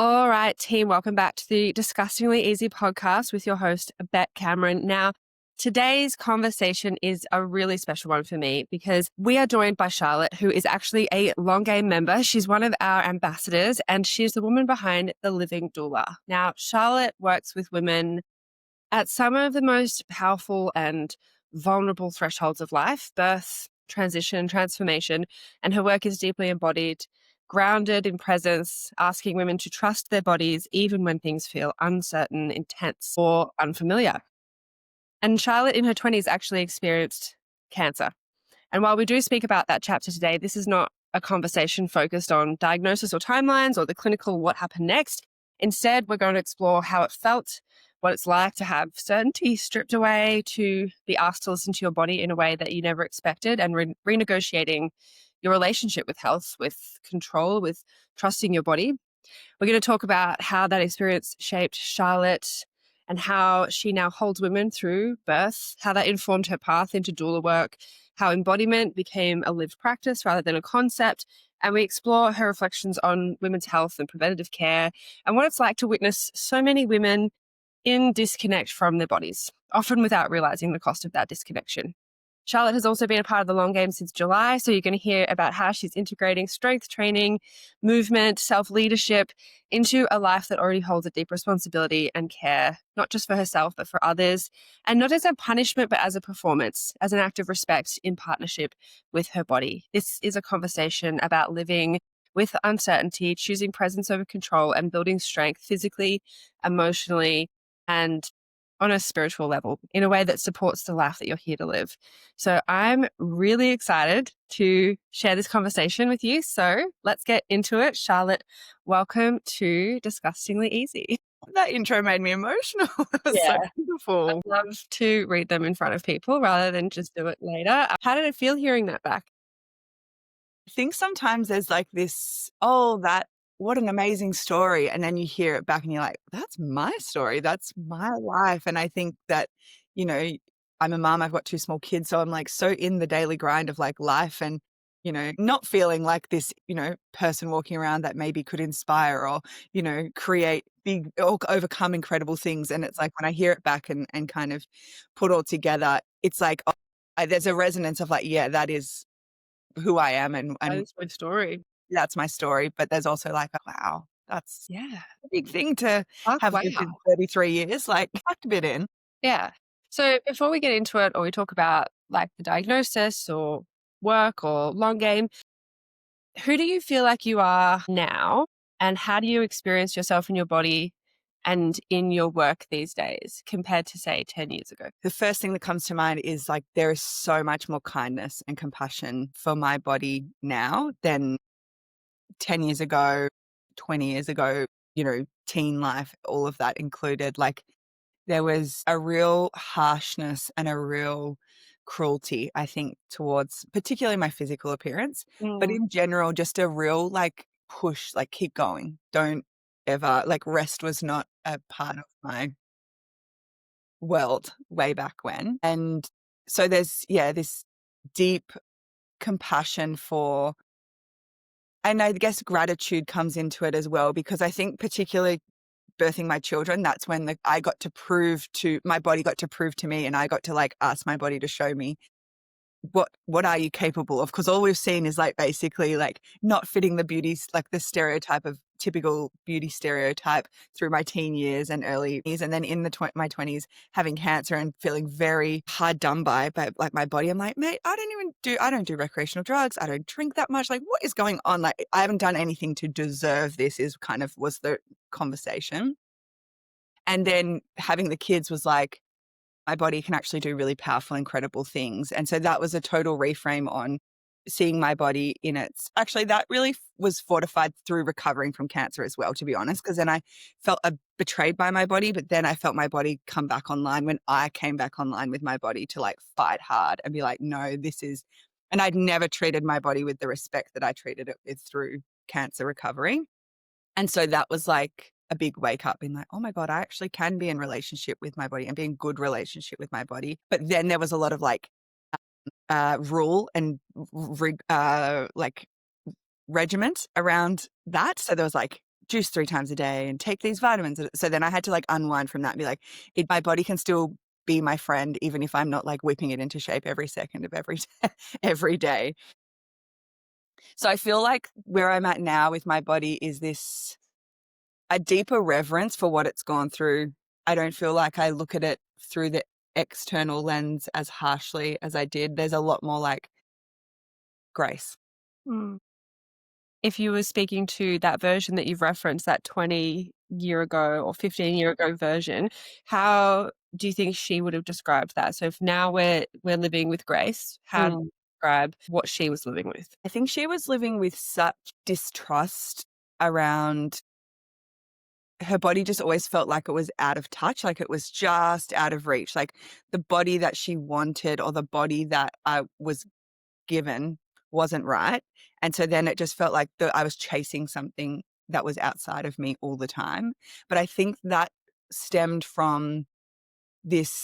All right, team, welcome back to the Disgustingly Easy podcast with your host, Beck Cameron. Now, today's conversation is a really special one for me because we are joined by Charlotte, who is actually a Long Game member. She's one of our ambassadors and she's the woman behind the Living Doula. Now, Charlotte works with women at some of the most powerful and vulnerable thresholds of life: birth, transition, transformation, and her work is deeply embodied, grounded in presence, asking women to trust their bodies even when things feel uncertain, intense, or unfamiliar. And Charlotte in her 20s actually experienced cancer. And while we do speak about that chapter today, this is not a conversation focused on diagnosis or timelines or the clinical what happened next. Instead, we're going to explore how it felt, what it's like to have certainty stripped away, to be asked to listen to your body in a way that you never expected, and renegotiating your relationship with health, with control, with trusting your body. We're going to talk about how that experience shaped Charlotte and how she now holds women through birth, how that informed her path into doula work, how embodiment became a lived practice rather than a concept. And we explore her reflections on women's health and preventative care and what it's like to witness so many women in disconnect from their bodies, often without realizing the cost of that disconnection. Charlotte has also been a part of the Long Game since July, so you're going to hear about how she's integrating strength training, movement, self-leadership into a life that already holds a deep responsibility and care, not just for herself, but for others, and not as a punishment, but as a performance, as an act of respect in partnership with her body. This is a conversation about living with uncertainty, choosing presence over control, and building strength physically, emotionally, and on a spiritual level in a way that supports the life that you're here to live. So I'm really excited to share this conversation with you. So let's get into it. Charlotte, welcome to Disgustingly Easy. That intro made me emotional. It was so beautiful. I'd love to read them in front of people rather than just do it later. How did it feel hearing that back? I think sometimes there's like this, what an amazing story. And then you hear it back and you're like, that's my story. That's my life. And I think that, you know, I'm a mom, I've got 2 small kids. So I'm like so in the daily grind of like life and, you know, not feeling like this, you know, person walking around that maybe could inspire or, you know, create big or overcome incredible things. And it's like when I hear it back and kind of put all together, it's like, there's a resonance of like, yeah, that is who I am That and is my story. that's my story. But there's also like, wow, that's Yeah. a big thing to Fuck, have wow. lived in 33 years, like packed a bit in. Yeah. So before we get into it or we talk about like the diagnosis or work or Long Game, who do you feel like you are now and how do you experience yourself in your body and in your work these days compared to, say, 10 years ago? The first thing that comes to mind is like there is so much more kindness and compassion for my body now than 10 years ago, 20 years ago, you know, teen life, all of that included. Like there was a real harshness and a real cruelty, I think, towards particularly my physical appearance, but Mm. in general, just a real like push, like keep going. Don't ever, like rest was not a part of my world way back when. And so there's, yeah, this deep compassion for, and I guess gratitude comes into it as well, because I think particularly birthing my children, that's when my body got to prove to me and I got to like ask my body to show me what are you capable of? Because all we've seen is like basically like not fitting the beauties, like the stereotype of typical beauty stereotype through my teen years and early years. And then in my 20s, having cancer and feeling very hard done by like my body. I'm like, mate, I don't do recreational drugs. I don't drink that much. Like what is going on? Like I haven't done anything to deserve this was the conversation. And then having the kids was like, my body can actually do really powerful, incredible things. And so that was a total reframe on seeing my body in actually that really was fortified through recovering from cancer as well, to be honest, because then I felt betrayed by my body, but then I felt my body come back online when I came back online with my body to like fight hard and be like, no, and I'd never treated my body with the respect that I treated it with through cancer recovery. And so that was like a big wake up in like, oh my God, I actually can be in relationship with my body and be in good relationship with my body. But then there was a lot of like rule and like regiment around that. So there was like, juice 3 times a day and take these vitamins. So then I had to like unwind from that and be like, my body can still be my friend, even if I'm not like whipping it into shape every second of every day. So I feel like where I'm at now with my body is a deeper reverence for what it's gone through. I don't feel like I look at it through the external lens as harshly as I did. There's a lot more like grace. Mm. If you were speaking to that version that you've referenced, that 20-year ago or 15-year ago version, how do you think she would have described that? So if now we're living with grace, how do you describe what she was living with? I think she was living with such distrust around her body. Just always felt like it was out of touch, like it was just out of reach, like the body that she wanted or the body that I was given wasn't right. And so then it just felt like I was chasing something that was outside of me all the time. But I think that stemmed from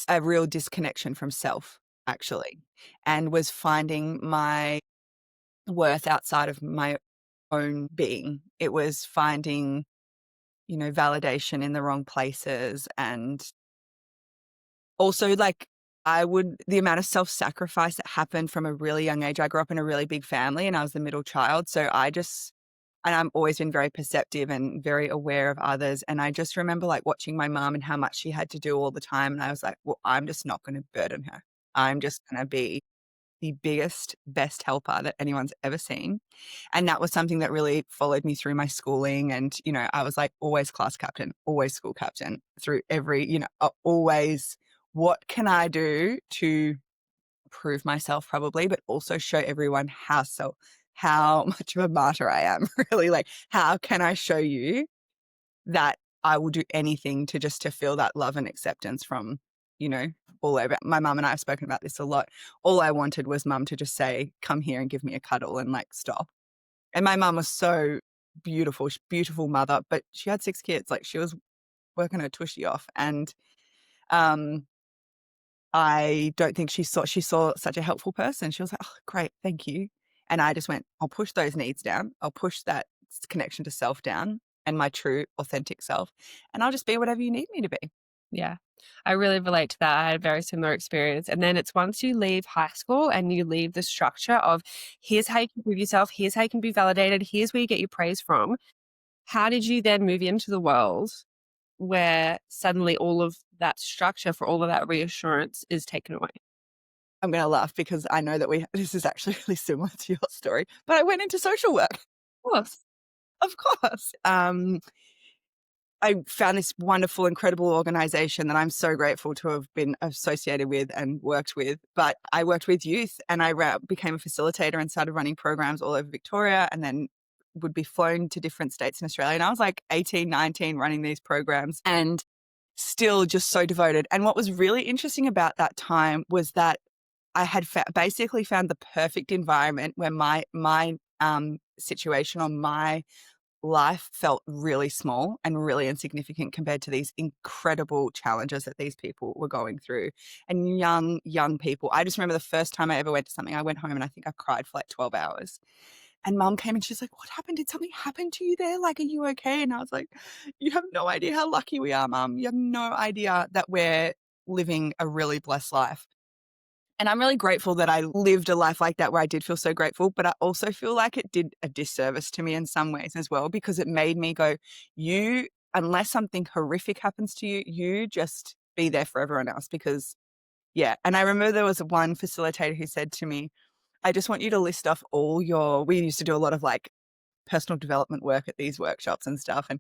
a real disconnection from self, actually, and was finding my worth outside of my own being. It was finding, validation in the wrong places. And also like the amount of self-sacrifice that happened from a really young age. I grew up in a really big family and I was the middle child. So and I've always been very perceptive and very aware of others. And I just remember like watching my mom and how much she had to do all the time. And I was like, well, I'm just not going to burden her. I'm just going to be the biggest, best helper that anyone's ever seen. And that was something that really followed me through my schooling. And, I was like always class captain, always school captain through always, what can I do to prove myself probably, but also show everyone how much of a martyr I am, really. Like, how can I show you that I will do anything to feel that love and acceptance from, all over. My mum and I have spoken about this a lot. All I wanted was mum to just say, come here and give me a cuddle and like stop. And my mum was so beautiful, beautiful mother, but she had 6 kids. Like she was working her tushy off. And I don't think she saw such a helpful person. She was like, oh, great, thank you. And I just went, I'll push those needs down. I'll push that connection to self down and my true authentic self. And I'll just be whatever you need me to be. Yeah, I really relate to that. I had a very similar experience. And then it's once you leave high school and you leave the structure of here's how you can prove yourself, here's how you can be validated, here's where you get your praise from. How did you then move into the world where suddenly all of that structure for all of that reassurance is taken away? I'm going to laugh because I know that this is actually really similar to your story, but I went into social work. Of course. Of course. I found this wonderful, incredible organization that I'm so grateful to have been associated with and worked with. But I worked with youth and I became a facilitator and started running programs all over Victoria and then would be flown to different states in Australia. And I was like 18, 19 running these programs and still just so devoted. And what was really interesting about that time was that I had basically found the perfect environment where my situation or my life felt really small and really insignificant compared to these incredible challenges that these people were going through. And young people. I just remember the first time I ever went to something, I went home and I think I cried for like 12 hours. And mum came and she's like, what happened? Did something happen to you there? Like, are you okay? And I was like, you have no idea how lucky we are, mum. You have no idea that we're living a really blessed life. And I'm really grateful that I lived a life like that where I did feel so grateful, but I also feel like it did a disservice to me in some ways as well, because it made me go, unless something horrific happens to you, you just be there for everyone else because, yeah. And I remember there was one facilitator who said to me, I just want you to list off we used to do a lot of like personal development work at these workshops and stuff. And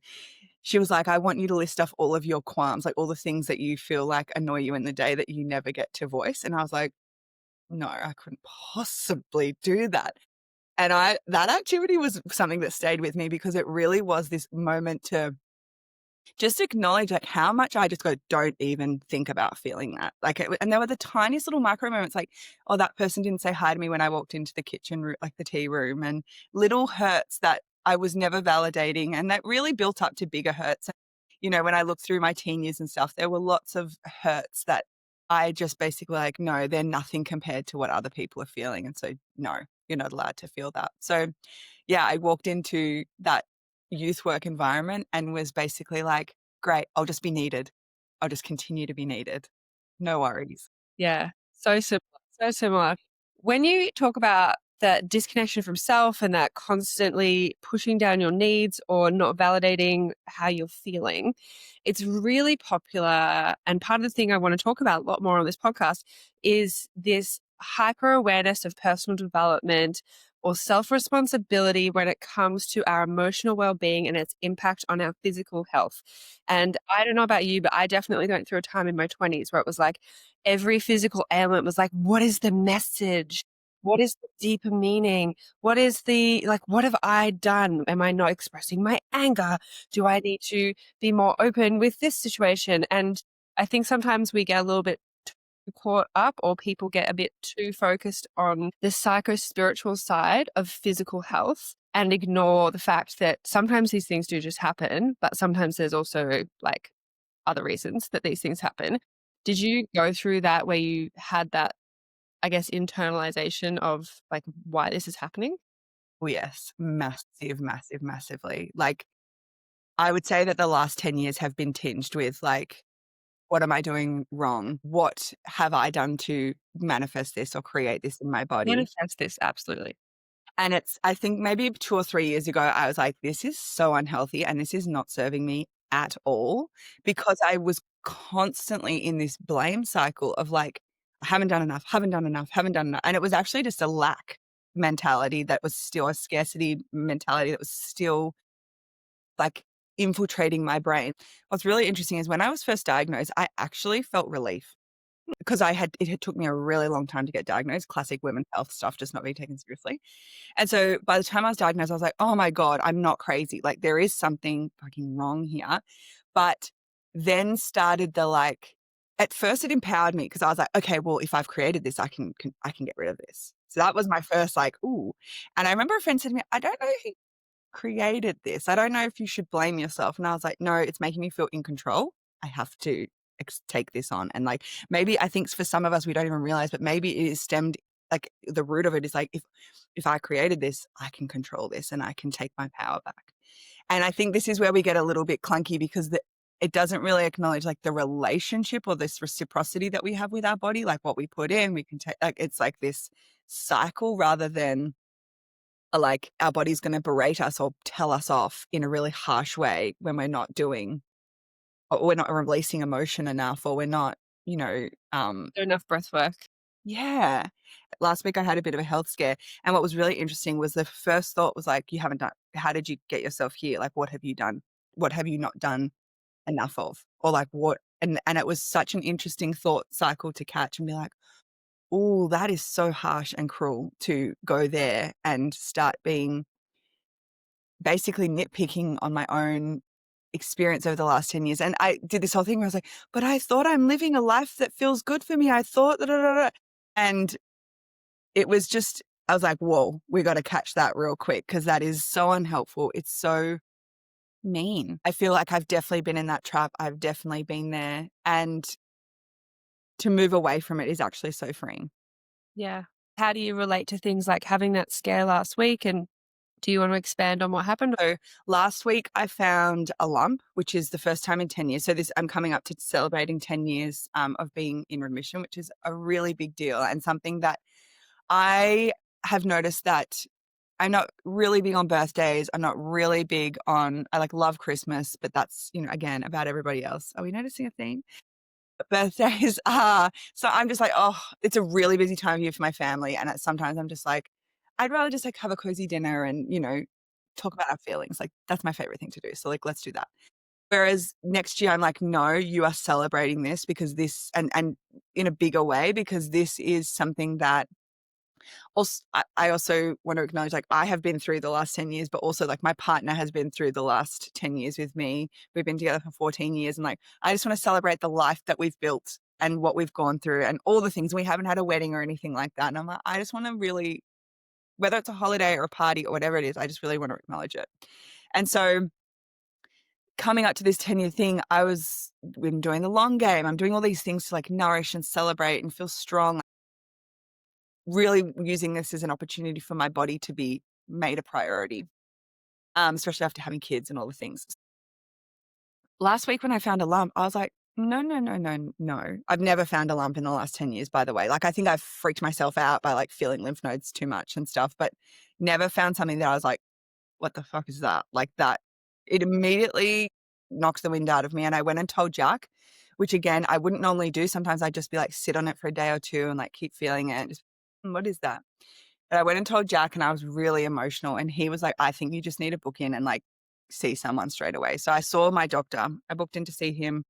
she was like, I want you to list off all of your qualms, like all the things that you feel like annoy you in the day that you never get to voice. And I was like, no, I couldn't possibly do that. And that activity was something that stayed with me because it really was this moment to just acknowledge like how much I just go, don't even think about feeling that. Like, and there were the tiniest little micro moments like, oh, that person didn't say hi to me when I walked into the kitchen room, like the tea room, and little hurts that I was never validating. And that really built up to bigger hurts. When I looked through my teen years and stuff, there were lots of hurts that I just basically like, no, they're nothing compared to what other people are feeling. And so, no, you're not allowed to feel that. So, yeah, I walked into that youth work environment and was basically like, great, I'll just be needed. I'll just continue to be needed. No worries. Yeah. So similar. So similar. When you talk about that disconnection from self and that constantly pushing down your needs or not validating how you're feeling, it's really popular. And part of the thing I want to talk about a lot more on this podcast is this hyper awareness of personal development or self responsibility when it comes to our emotional well being and its impact on our physical health. And I don't know about you, but I definitely went through a time in my 20s where it was like every physical ailment was like, what is the message? What is the deeper meaning? What is the, like, what have I done? Am I not expressing my anger? Do I need to be more open with this situation? And I think sometimes we get a little bit too caught up, or people get a bit too focused on the psycho-spiritual side of physical health and ignore the fact that sometimes these things do just happen, but sometimes there's also like other reasons that these things happen. Did you go through that where you had that, I guess, internalization of like why this is happening? Oh, yes. Massive, massive, massively. Like, I would say that the last 10 years have been tinged with like, what am I doing wrong? What have I done to manifest this or create this in my body? Manifest this, absolutely. And it's, I think maybe 2 or 3 years ago, I was like, this is so unhealthy and this is not serving me at all, because I was constantly in this blame cycle of like, I haven't done enough, haven't done enough, haven't done enough. And it was actually just a lack mentality that was still a scarcity mentality that was still like infiltrating my brain. What's really interesting is when I was first diagnosed, I actually felt relief because it had took me a really long time to get diagnosed, classic women's health stuff, just not being taken seriously. And so by the time I was diagnosed, I was like, oh my God, I'm not crazy. Like there is something fucking wrong here. But then started the like, at first it empowered me because I was like, okay, well, if I've created this, I can get rid of this. So that was my first like, ooh. And I remember a friend said to me, I don't know if you created this. I don't know if you should blame yourself. And I was like, no, it's making me feel in control. I have to take this on. And like, maybe I think for some of us, we don't even realize, but maybe it is stemmed, like the root of it is like, if I created this, I can control this and I can take my power back. And I think this is where we get a little bit clunky because it doesn't really acknowledge like the relationship or this reciprocity that we have with our body, like what we put in, we can take, like, it's like this cycle rather than like our body's going to berate us or tell us off in a really harsh way when we're not doing, or we're not releasing emotion enough, or we're not, you know, Enough breath work. yeah. Last week I had a bit of a health scare. And what was really interesting was the first thought was like, you haven't done, how did you get yourself here? Like, what have you done? What have you not done enough of? Or like what? And it was such an interesting thought cycle to catch and be like, oh, that is so harsh and cruel to go there and start being basically nitpicking on my own experience over the last 10 years. And I did this whole thing where I was like, but I thought I'm living a life that feels good for me. I thought that, and it was just, I was like, whoa, we got to catch that real quick because that is so unhelpful. It's so mean. I feel like I've definitely been in that trap. I've definitely been there. And to move away from it is actually so freeing. Yeah. How do you relate to things like having that scare last week? And do you want to expand on what happened? So last week I found a lump, which is the first time in 10 years. So I'm coming up to celebrating 10 years of being in remission, which is a really big deal and something that I have noticed that I'm not really big on birthdays. I'm not really big on, I like love Christmas, but that's, again, about everybody else. Are we noticing a theme? Birthdays are, so I'm just like, oh, it's a really busy time of year for my family. And sometimes I'm just like, I'd rather just like have a cozy dinner and, talk about our feelings. Like that's my favorite thing to do. So like, let's do that. Whereas next year I'm like, no, you are celebrating this because this, and in a bigger way, because this is something that also, I also want to acknowledge, like, I have been through the last 10 years, but also like my partner has been through the last 10 years with me. We've been together for 14 years. And like, I just want to celebrate the life that we've built and what we've gone through and all the things. We haven't had a wedding or anything like that. And I'm like, I just want to really, whether it's a holiday or a party or whatever it is, I just really want to acknowledge it. And so coming up to this 10-year thing, been doing the long game. I'm doing all these things to like nourish and celebrate and feel strong, really using this as an opportunity for my body to be made a priority. especially after having kids and all the things. Last week when I found a lump, I was like, no, no, no, no, no. I've never found a lump in the last 10 years, by the way. Like, I think I've freaked myself out by like feeling lymph nodes too much and stuff, but never found something that I was like, what the fuck is that? Like that, it immediately knocked the wind out of me. And I went and told Jack, which again, I wouldn't normally do. Sometimes I'd just be like, sit on it for a day or two and like keep feeling it. Just, what is that? But I went and told Jack and I was really emotional. And he was like, I think you just need to book in and like see someone straight away. So I saw my doctor. I booked in to see him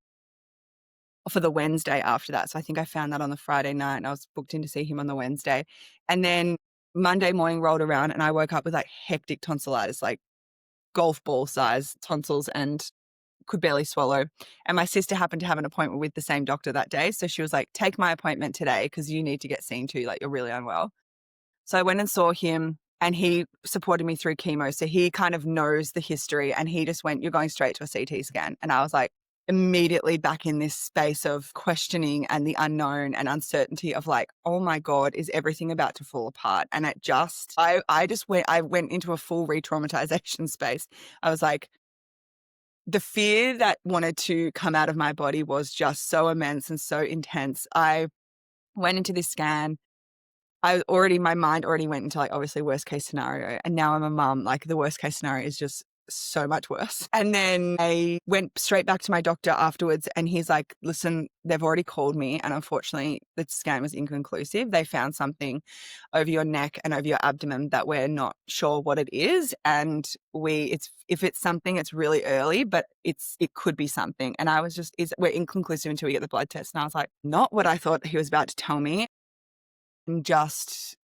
for the Wednesday after that. So I think I found that on the Friday night and I was booked in to see him on the Wednesday. And then Monday morning rolled around and I woke up with like hectic tonsillitis, like golf ball size tonsils, and could barely swallow. And my sister happened to have an appointment with the same doctor that day. So she was like, take my appointment today because you need to get seen too. Like, you're really unwell. So I went and saw him and he supported me through chemo. So he kind of knows the history and he just went, you're going straight to a CT scan. And I was like, immediately back in this space of questioning and the unknown and uncertainty of like, oh my God, is everything about to fall apart? And it just, I went into a full re-traumatization space. I was like, the fear that wanted to come out of my body was just so immense and so intense. I went into this scan. My mind already went into like obviously worst case scenario. And now I'm a mum. Like the worst case scenario is just so much worse. And then I went straight back to my doctor afterwards and he's like, listen, they've already called me. And unfortunately the scan was inconclusive. They found something over your neck and over your abdomen that we're not sure what it is. And if it's something, it's really early, but it could be something. And I was just, we're inconclusive until we get the blood test. And I was like, not what I thought he was about to tell me. And just,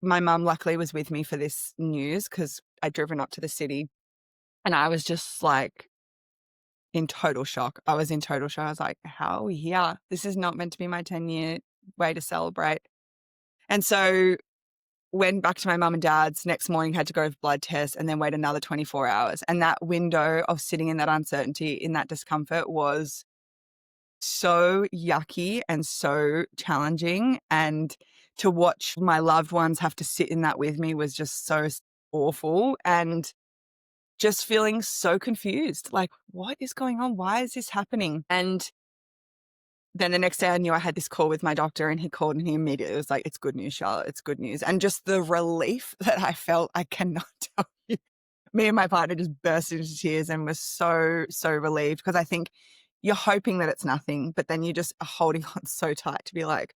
my mum luckily was with me for this news because I'd driven up to the city and I was just like in total shock. I was in total shock. I was like, how are we here? This is not meant to be my 10-year way to celebrate. And so went back to my mum and dad's next morning, had to go for blood tests and then wait another 24 hours. And that window of sitting in that uncertainty, in that discomfort was so yucky and so challenging. And to watch my loved ones have to sit in that with me was just so awful. And just feeling so confused. Like, what is going on? Why is this happening? And then the next day I knew I had this call with my doctor and he called and he immediately was like, it's good news, Charlotte. It's good news. And just the relief that I felt, I cannot tell you. Me and my partner just burst into tears and was so, so relieved because I think you're hoping that it's nothing, but then you just are holding on so tight to be like,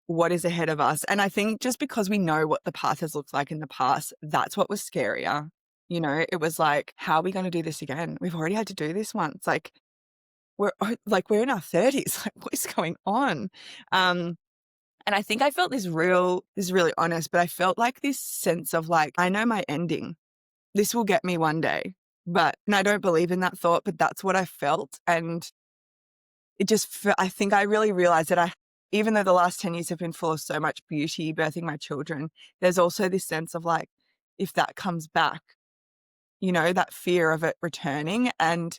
what is ahead of us? And I think just because we know what the path has looked like in the past, that's what was scarier. You know, it was like, how are we going to do this again? We've already had to do this once. Like we're in our 30s. Like, what is going on? And I think I felt this is really honest, but I felt like this sense of like, I know my ending. This will get me one day. And I don't believe in that thought, but that's what I felt. And it just, I think I really realized that even though the last 10 years have been full of so much beauty, birthing my children, there's also this sense of like, if that comes back, you know, that fear of it returning. And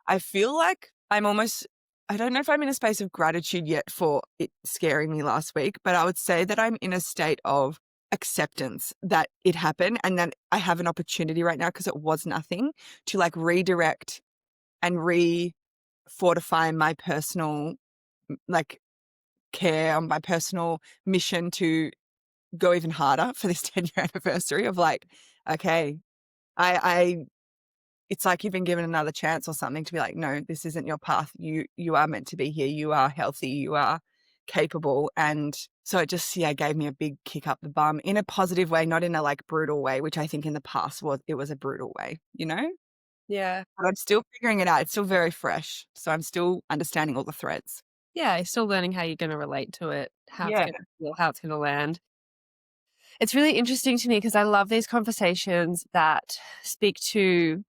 I feel like I don't know if I'm in a space of gratitude yet for it scaring me last week, but I would say that I'm in a state of acceptance that it happened and that I have an opportunity right now because it was nothing to like redirect and fortify my personal like care on my personal mission to go even harder for this 10-year anniversary of like, okay, I it's like you've been given another chance or something to be like, no, this isn't your path. You are meant to be here. You are healthy. You are capable. And so it just, gave me a big kick up the bum in a positive way, not in a like brutal way, which I think in the past it was a brutal way, you know? Yeah. But I'm still figuring it out. It's still very fresh. So I'm still understanding all the threads. Yeah. You're still learning how you're going to relate to it, how it's Yeah. going to feel, how it's going to land. It's really interesting to me because I love these conversations that speak to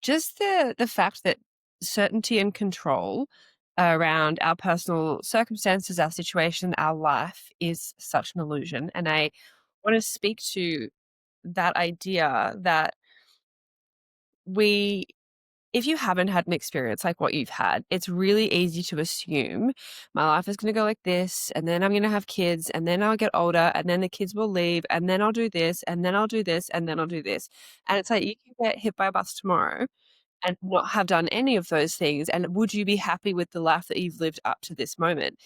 just the fact that certainty and control around our personal circumstances, our situation, our life is such an illusion. And I want to speak to that idea that we if you haven't had an experience like what you've had, it's really easy to assume my life is going to go like this, and then I'm going to have kids, and then I'll get older, and then the kids will leave, and then I'll do this, and then I'll do this, and then I'll do this. And it's like you can get hit by a bus tomorrow and not have done any of those things. And would you be happy with the life that you've lived up to this moment?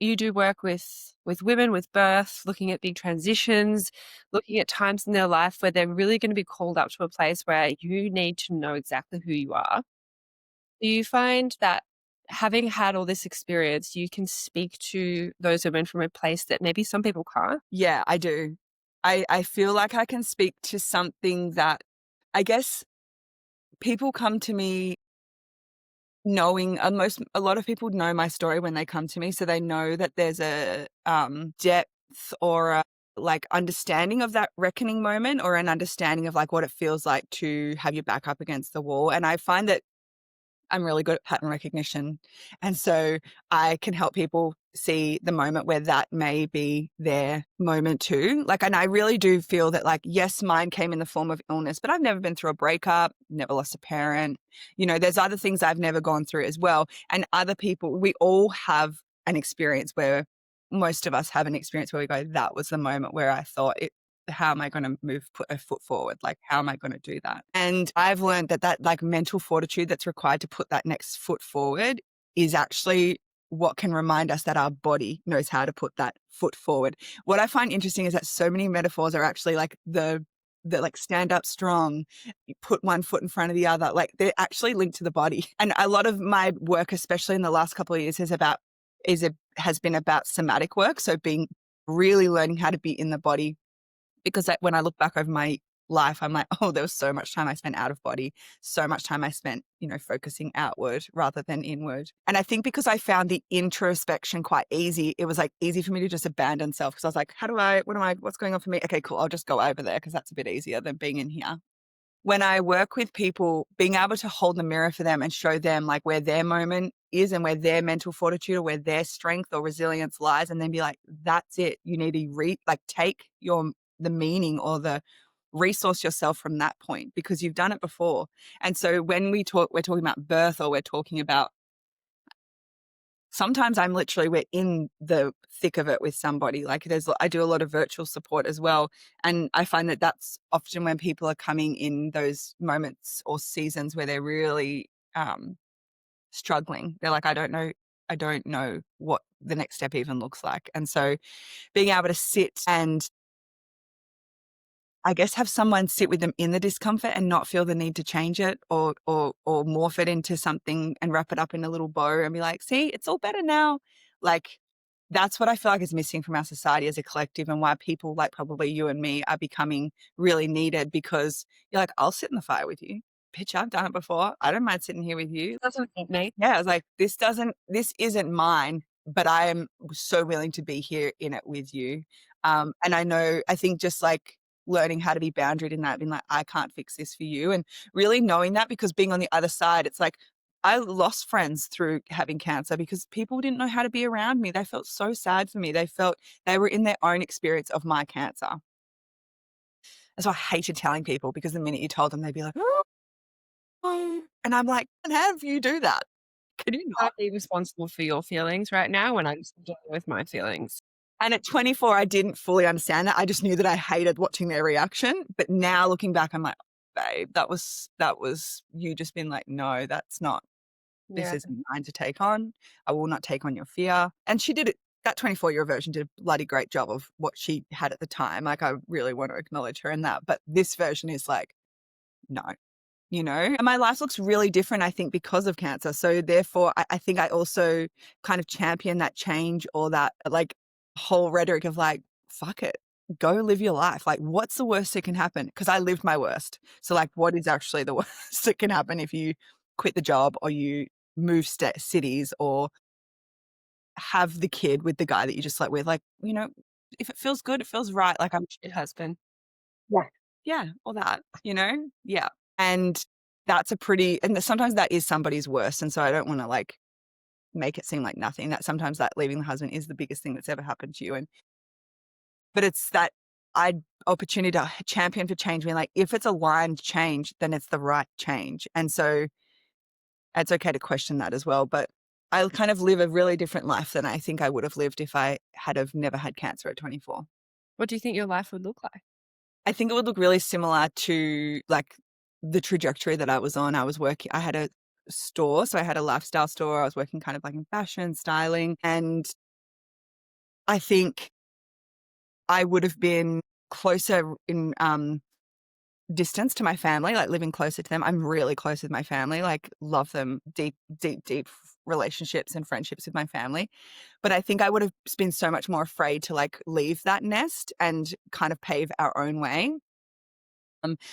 You do work with women with birth, looking at big transitions, looking at times in their life where they're really going to be called up to a place where you need to know exactly who you are. Do you find that having had all this experience, you can speak to those women from a place that maybe some people can't? Yeah, I do. I feel like I can speak to something that I guess people come to me knowing a lot of people know my story when they come to me, so they know that there's a depth or a like understanding of that reckoning moment or an understanding of like what it feels like to have your back up against the wall. And I find that I'm really good at pattern recognition. And so I can help people see the moment where that may be their moment too. Like, and I really do feel that, like, yes, mine came in the form of illness, but I've never been through a breakup, never lost a parent. You know, there's other things I've never gone through as well. And other people, we all have an experience where most of us have an experience where we go, that was the moment where I thought it, how am I going to put a foot forward? Like, how am I going to do that? And I've learned that like mental fortitude that's required to put that next foot forward is actually what can remind us that our body knows how to put that foot forward. What I find interesting is that so many metaphors are actually like the like stand up strong, you put one foot in front of the other, like they're actually linked to the body. And a lot of my work, especially in the last couple of years, has been about somatic work. So being really learning how to be in the body, because when I look back over my life, I'm like, oh, there was so much time I spent out of body, so much time I spent, you know, focusing outward rather than inward. And I think because I found the introspection quite easy, it was like easy for me to just abandon self, because I was like, what's going on for me? Okay, cool. I'll just go over there because that's a bit easier than being in here. When I work with people, being able to hold the mirror for them and show them like where their moment is and where their mental fortitude or where their strength or resilience lies, and then be like, that's it. You need to take the meaning or the resource yourself from that point because you've done it before. And so when we're talking about birth, or we're talking about, sometimes we're in the thick of it with somebody. Like I do a lot of virtual support as well. And I find that that's often when people are coming in those moments or seasons where they're really struggling. They're like, I don't know what the next step even looks like. And so being able to sit and I guess have someone sit with them in the discomfort and not feel the need to change it or morph it into something and wrap it up in a little bow and be like, see, it's all better now. Like, that's what I feel like is missing from our society as a collective, and why people like probably you and me are becoming really needed, because you're like, I'll sit in the fire with you. Bitch, I've done it before. I don't mind sitting here with you. Doesn't fit me. Yeah, I was like, this isn't mine, but I am so willing to be here in it with you. And I think just like learning how to be boundaried in that, being like, I can't fix this for you. And really knowing that, because being on the other side, it's like, I lost friends through having cancer because people didn't know how to be around me. They felt so sad for me. They felt they were in their own experience of my cancer. And so I hated telling people, because the minute you told them, they'd be like, oh, and I'm like, how do you do that? Can you not? Can't be responsible for your feelings right now when I'm just dealing with my feelings. And at 24, I didn't fully understand that. I just knew that I hated watching their reaction. But now looking back, I'm like, babe, that was you just being like, no, that's not, this Yeah. isn't mine to take on. I will not take on your fear. And she did it. That 24-year version did a bloody great job of what she had at the time. Like, I really want to acknowledge her in that. But this version is like, no, you know, and my life looks really different, I think, because of cancer. So therefore, I think I also kind of champion that change, or that like whole rhetoric of like, fuck it, go live your life. Like, what's the worst that can happen? Because I lived my worst. So like, what is actually the worst that can happen if you quit the job, or you move cities, or have the kid with the guy that you just slept with? Like, you know, if it feels good, it feels right. Like, It has been. yeah, all that, you know? Yeah. And that's and sometimes that is somebody's worst. And so I don't want to like make it seem like nothing, that sometimes that leaving the husband is the biggest thing that's ever happened to you. But it's that I'd opportunity to champion for change, being like, if it's aligned change, then it's the right change. And so it's okay to question that as well. But I kind of live a really different life than I think I would have lived if I had have never had cancer at 24. What do you think your life would look like? I think it would look really similar to like the trajectory that I was on. I had a store, so I had a lifestyle store. I was working kind of like in fashion, styling, and I think I would have been closer in distance to my family, like living closer to them. I'm really close with my family, like love them, deep, deep, deep relationships and friendships with my family. But I think I would have been so much more afraid to like leave that nest and kind of pave our own way.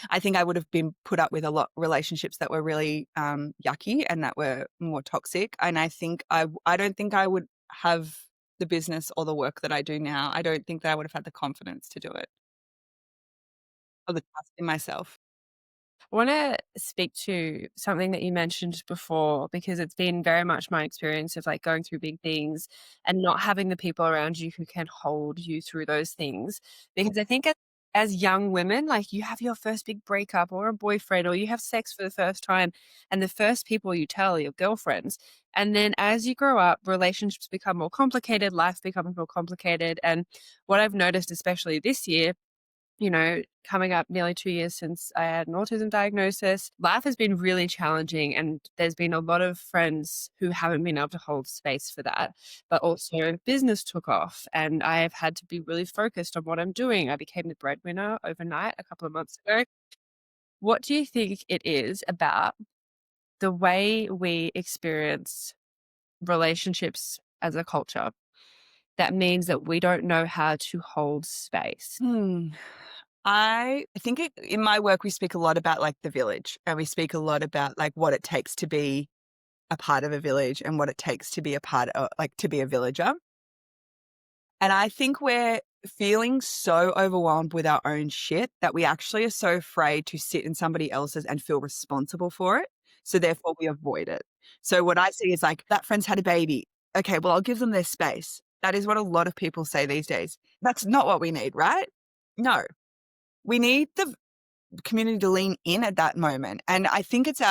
I think I would have been put up with a lot relationships that were really yucky and that were more toxic. And I don't think I would have the business or the work that I do now. I don't think that I would have had the confidence to do it or the trust in myself. I want to speak to something that you mentioned before because it's been very much my experience of like going through big things and not having the people around you who can hold you through those things. Because I think as young women, like you have your first big breakup or a boyfriend or you have sex for the first time, and the first people you tell are your girlfriends. And then as you grow up, relationships become more complicated, life becomes more complicated. And what I've noticed, especially this year, coming up nearly 2 years since I had an autism diagnosis, life has been really challenging. And there's been a lot of friends who haven't been able to hold space for that. But also, business took off, and I have had to be really focused on what I'm doing. I became the breadwinner overnight a couple of months ago. What do you think it is about the way we experience relationships as a culture that means that we don't know how to hold space? Hmm. I think in my work, we speak a lot about like the village, and we speak a lot about like what it takes to be a part of a village and what it takes to be a part of, like, to be a villager. And I think we're feeling so overwhelmed with our own shit that we actually are so afraid to sit in somebody else's and feel responsible for it. So therefore we avoid it. So what I see is like, that friend's had a baby. Okay, well, I'll give them their space. That is what a lot of people say these days. That's not what we need, right? No, we need the community to lean in at that moment. And I think it's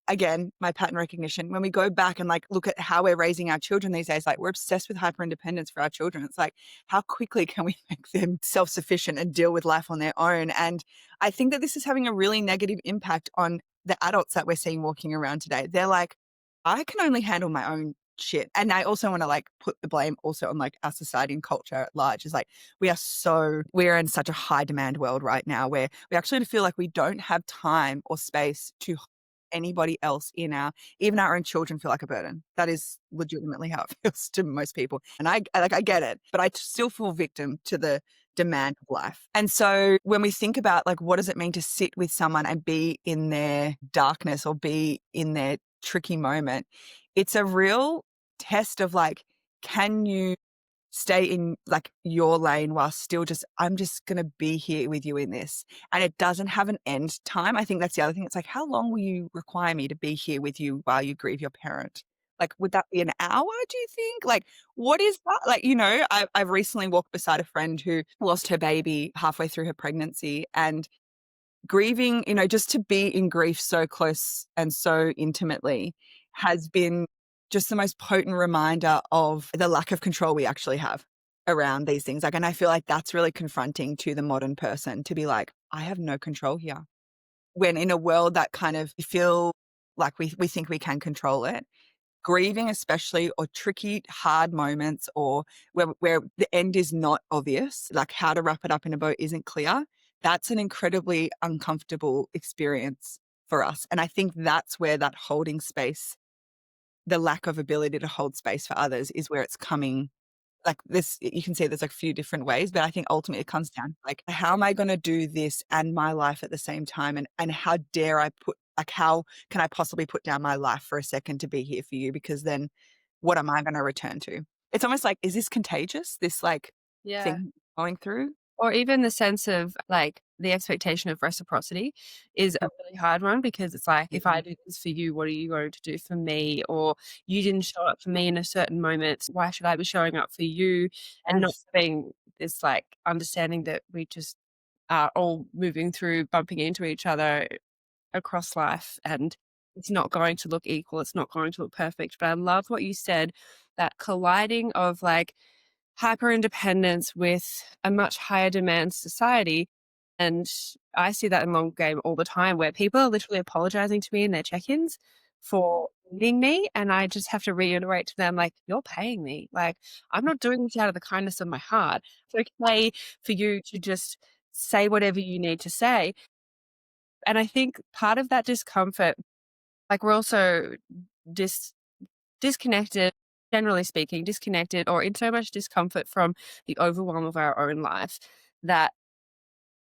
again, my pattern recognition, when we go back and like look at how we're raising our children these days, like we're obsessed with hyper independence for our children. It's like, how quickly can we make them self-sufficient and deal with life on their own? And I think that this is having a really negative impact on the adults that we're seeing walking around today. They're like, I can only handle my own shit. And I also want to like put the blame also on like our society and culture at large. Is like, we're in such a high demand world right now where we actually feel like we don't have time or space to anybody else even our own children feel like a burden. That is legitimately how it feels to most people. And I get it, but I still fall victim to the demand of life. And so when we think about like, what does it mean to sit with someone and be in their darkness or be in their tricky moment, it's a real test of like, can you stay in like your lane while still I'm just going to be here with you in this. And it doesn't have an end time. I think that's the other thing. It's like, how long will you require me to be here with you while you grieve your parent? Like, would that be an hour, do you think? Like, what is that? Like, I've recently walked beside a friend who lost her baby halfway through her pregnancy, and grieving, just to be in grief so close and so intimately has been just the most potent reminder of the lack of control we actually have around these things. Like, and I feel like that's really confronting to the modern person to be like, I have no control here. When in a world that kind of feel like we think we can control it, grieving especially, or tricky, hard moments, or where the end is not obvious, like how to wrap it up in a bow isn't clear, that's an incredibly uncomfortable experience for us. And I think that's where that holding space, the lack of ability to hold space for others, is where it's coming. Like this, you can see there's like a few different ways, but I think ultimately it comes down to like, how am I going to do this and my life at the same time? And how dare I how can I possibly put down my life for a second to be here for you? Because then what am I going to return to? It's almost like, is this contagious? This like Yeah. thing going through? Or even the sense of like the expectation of reciprocity is a really hard one because it's like, if I do this for you, what are you going to do for me? Or you didn't show up for me in a certain moment. Why should I be showing up for you and not Yes. having this like understanding that we just are all moving through, bumping into each other across life, and it's not going to look equal. It's not going to look perfect. But I love what you said, that colliding of like hyper independence with a much higher demand society. And I see that in long game all the time where people are literally apologizing to me in their check-ins for needing me. And I just have to reiterate to them, like, you're paying me. Like, I'm not doing this out of the kindness of my heart. It's okay for you to just say whatever you need to say. And I think part of that discomfort, like we're also dis disconnected, generally speaking, disconnected or in so much discomfort from the overwhelm of our own life that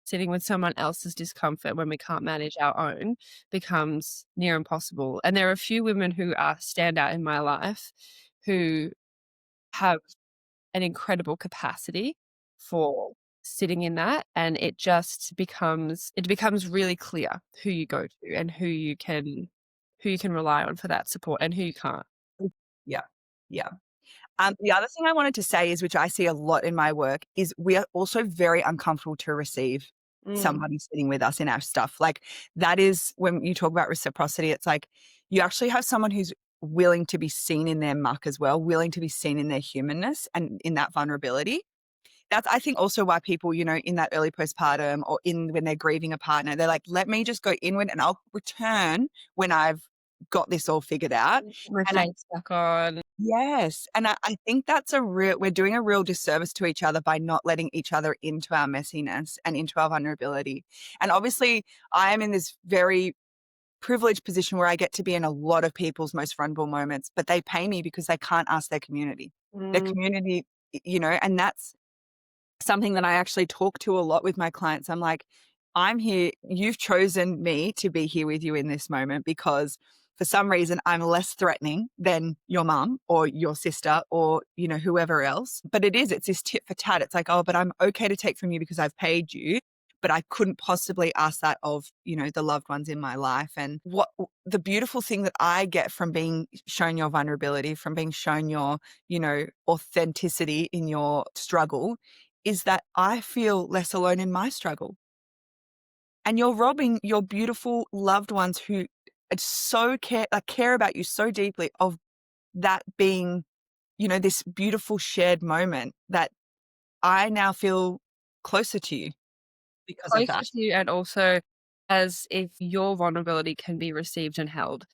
sitting with someone else's discomfort when we can't manage our own becomes near impossible. And there are a few women who are standout in my life who have an incredible capacity for sitting in that, and it becomes really clear who you go to and who you can rely on for that support and who you can't. Yeah. Yeah. The other thing I wanted to say is, which I see a lot in my work, is we are also very uncomfortable to receive Mm. somebody sitting with us in our stuff. Like that is when you talk about reciprocity, it's like you actually have someone who's willing to be seen in their muck as well, willing to be seen in their humanness and in that vulnerability. That's, I think, also why people, in that early postpartum or in when they're grieving a partner, they're like, let me just go inward and I'll return when I've got this all figured out. My And I face back on. Yes, and I think that's we're doing a real disservice to each other by not letting each other into our messiness and into our vulnerability. And obviously, I am in this very privileged position where I get to be in a lot of people's most vulnerable moments, but they pay me because they can't ask their community. Their Mm. community, and that's something that I actually talk to a lot with my clients. I'm like, I'm here. You've chosen me to be here with you in this moment because for some reason I'm less threatening than your mum or your sister or, whoever else. But it's this tit for tat. It's like, oh, but I'm okay to take from you because I've paid you. But I couldn't possibly ask that of, the loved ones in my life. And what the beautiful thing that I get from being shown your vulnerability, from being shown your, authenticity in your struggle is that I feel less alone in my struggle. And you're robbing your beautiful loved ones who care about you so deeply of that being, this beautiful shared moment that I now feel closer to you because of Closer that. to you, and also as if your vulnerability can be received and held.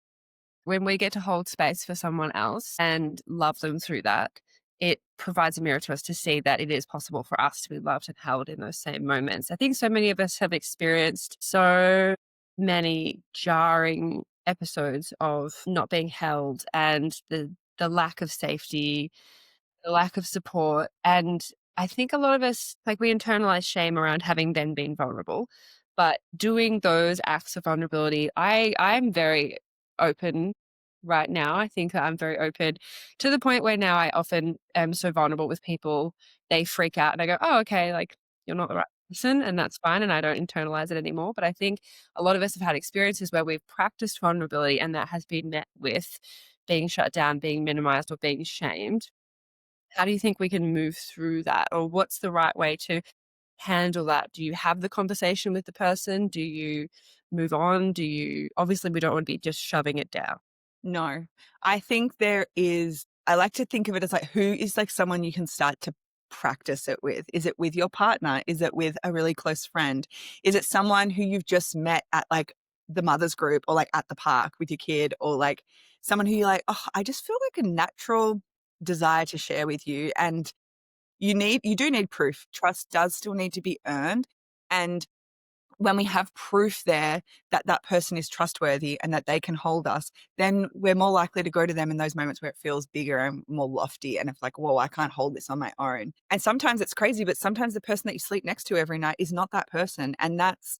When we get to hold space for someone else and love them through that, it provides a mirror to us to see that it is possible for us to be loved and held in those same moments. I think so many of us have experienced so many jarring episodes of not being held and the lack of safety, the lack of support. And I think a lot of us, like, we internalize shame around having then been vulnerable. But doing those acts of vulnerability, I'm very open right now. I think that I'm very open to the point where now I often am so vulnerable with people, they freak out and I go, oh, okay, like, you're not the right person, and that's fine. And I don't internalize it anymore. But I think a lot of us have had experiences where we've practiced vulnerability and that has been met with being shut down, being minimized, or being shamed. How do you think we can move through that? Or what's the right way to handle that? Do you have the conversation with the person? Do you move on? Obviously, we don't want to be just shoving it down. No, I think I like to think of it as like, who is like someone you can start to practice it with? Is it with your partner? Is it with a really close friend? Is it someone who you've just met at like the mother's group or like at the park with your kid or like someone who you're like, oh, I just feel like a natural desire to share with you. And you do need proof. Trust does still need to be earned. And when we have proof there that that person is trustworthy and that they can hold us, then we're more likely to go to them in those moments where it feels bigger and more lofty. And it's like, whoa, I can't hold this on my own. And sometimes it's crazy, but sometimes the person that you sleep next to every night is not that person. And that's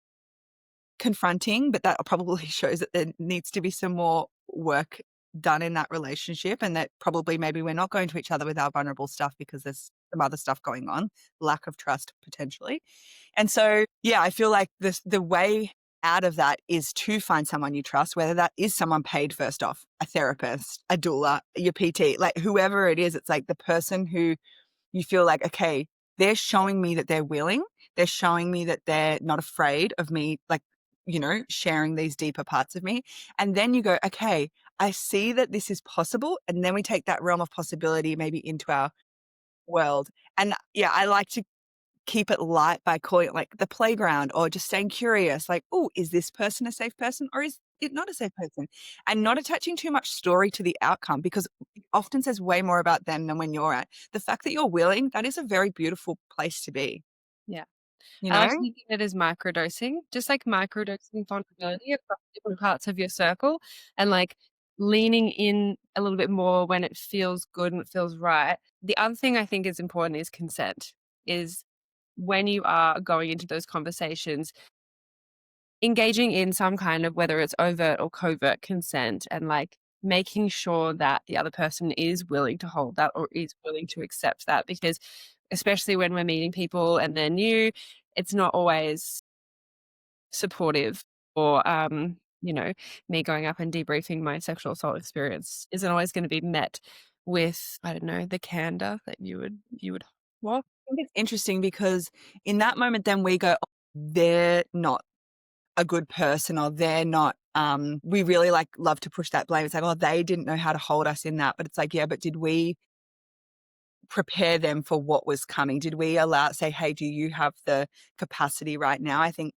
confronting, but that probably shows that there needs to be some more work done in that relationship and that probably maybe we're not going to each other with our vulnerable stuff because there's some other stuff going on, lack of trust potentially. And so, yeah, I feel like the way out of that is to find someone you trust, whether that is someone paid first off, a therapist, a doula, your PT, like whoever it is, it's like the person who you feel like, okay, they're showing me that they're willing. They're showing me that they're not afraid of me, like, sharing these deeper parts of me. And then you go, okay, I see that this is possible. And then we take that realm of possibility maybe into our world. And yeah, I like to keep it light by calling it like the playground, or just staying curious, like, oh, is this person a safe person, or is it not a safe person? And not attaching too much story to the outcome, because it often says way more about them than when you're at. The fact that you're willing, that is a very beautiful place to be, Yeah. you I like know? to think of it as microdosing, just like microdosing vulnerability across different parts of your circle, and like leaning in a little bit more when it feels good and it feels right. The other thing I think is important is consent, is when you are going into those conversations, engaging in some kind of, whether it's overt or covert consent, and like making sure that the other person is willing to hold that or is willing to accept that. Because especially when we're meeting people and they're new, it's not always supportive, or me going up and debriefing my sexual assault experience isn't always going to be met with, I don't know, the candor that you would want. I think it's interesting because in that moment, then we go, oh, they're not a good person, or they're not, we really like love to push that blame. It's like, oh, they didn't know how to hold us in that. But it's like, yeah, but did we prepare them for what was coming? Did we say, hey, do you have the capacity right now? I think,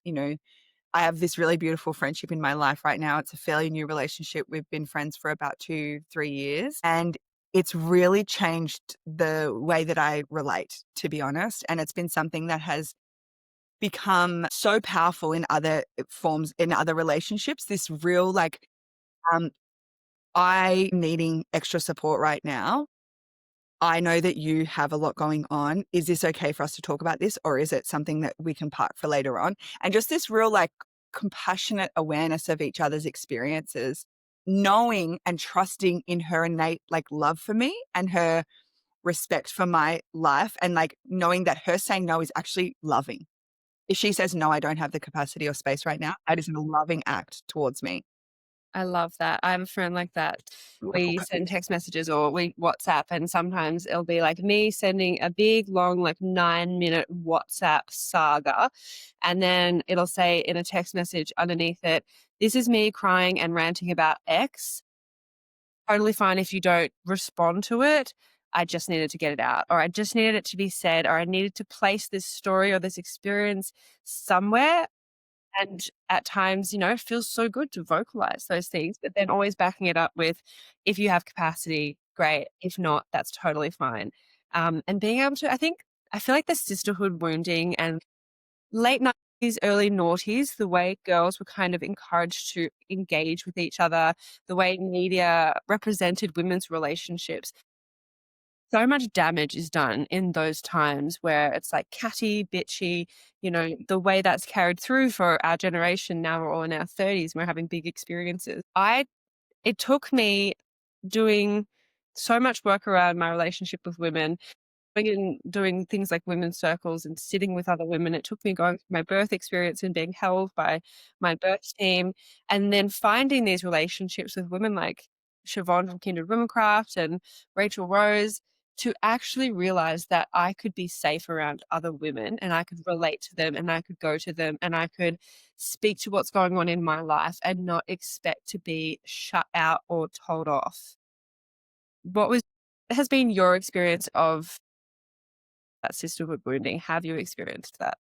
I have this really beautiful friendship in my life right now. It's a fairly new relationship. We've been friends for about 2-3 years, and it's really changed the way that I relate, to be honest. And it's been something that has become so powerful in other forms, in other relationships. This real, like, um, I needing extra support right now. I know that you have a lot going on. Is this okay for us to talk about this, or is it something that we can park for later on? And just this real, like, compassionate awareness of each other's experiences, knowing and trusting in her innate, like, love for me and her respect for my life, and like knowing that her saying no is actually loving. If she says, no, I don't have the capacity or space right now, that is a loving act towards me. I love that. I have a friend like that. We send text messages or we WhatsApp, and sometimes it'll be like me sending a big, long, like 9-minute WhatsApp saga. And then it'll say in a text message underneath it, this is me crying and ranting about X. Totally fine if you don't respond to it. I just needed to get it out, or I just needed it to be said, or I needed to place this story or this experience somewhere. And at times, it feels so good to vocalize those things, but then always backing it up with, if you have capacity, great. If not, that's totally fine. And being able to, I feel like the sisterhood wounding and late 90s, early noughties, the way girls were kind of encouraged to engage with each other, the way media represented women's relationships, so much damage is done in those times where it's like catty, bitchy, the way that's carried through for our generation. Now we're all in our 30s, we're having big experiences. It took me doing so much work around my relationship with women, doing things like women's circles and sitting with other women. It took me going through my birth experience and being held by my birth team, and then finding these relationships with women like Siobhan from Kindred Womancraft and Rachel Rose, to actually realize that I could be safe around other women and I could relate to them and I could go to them and I could speak to what's going on in my life and not expect to be shut out or told off. What has been your experience of that sisterhood wounding? Have you experienced that?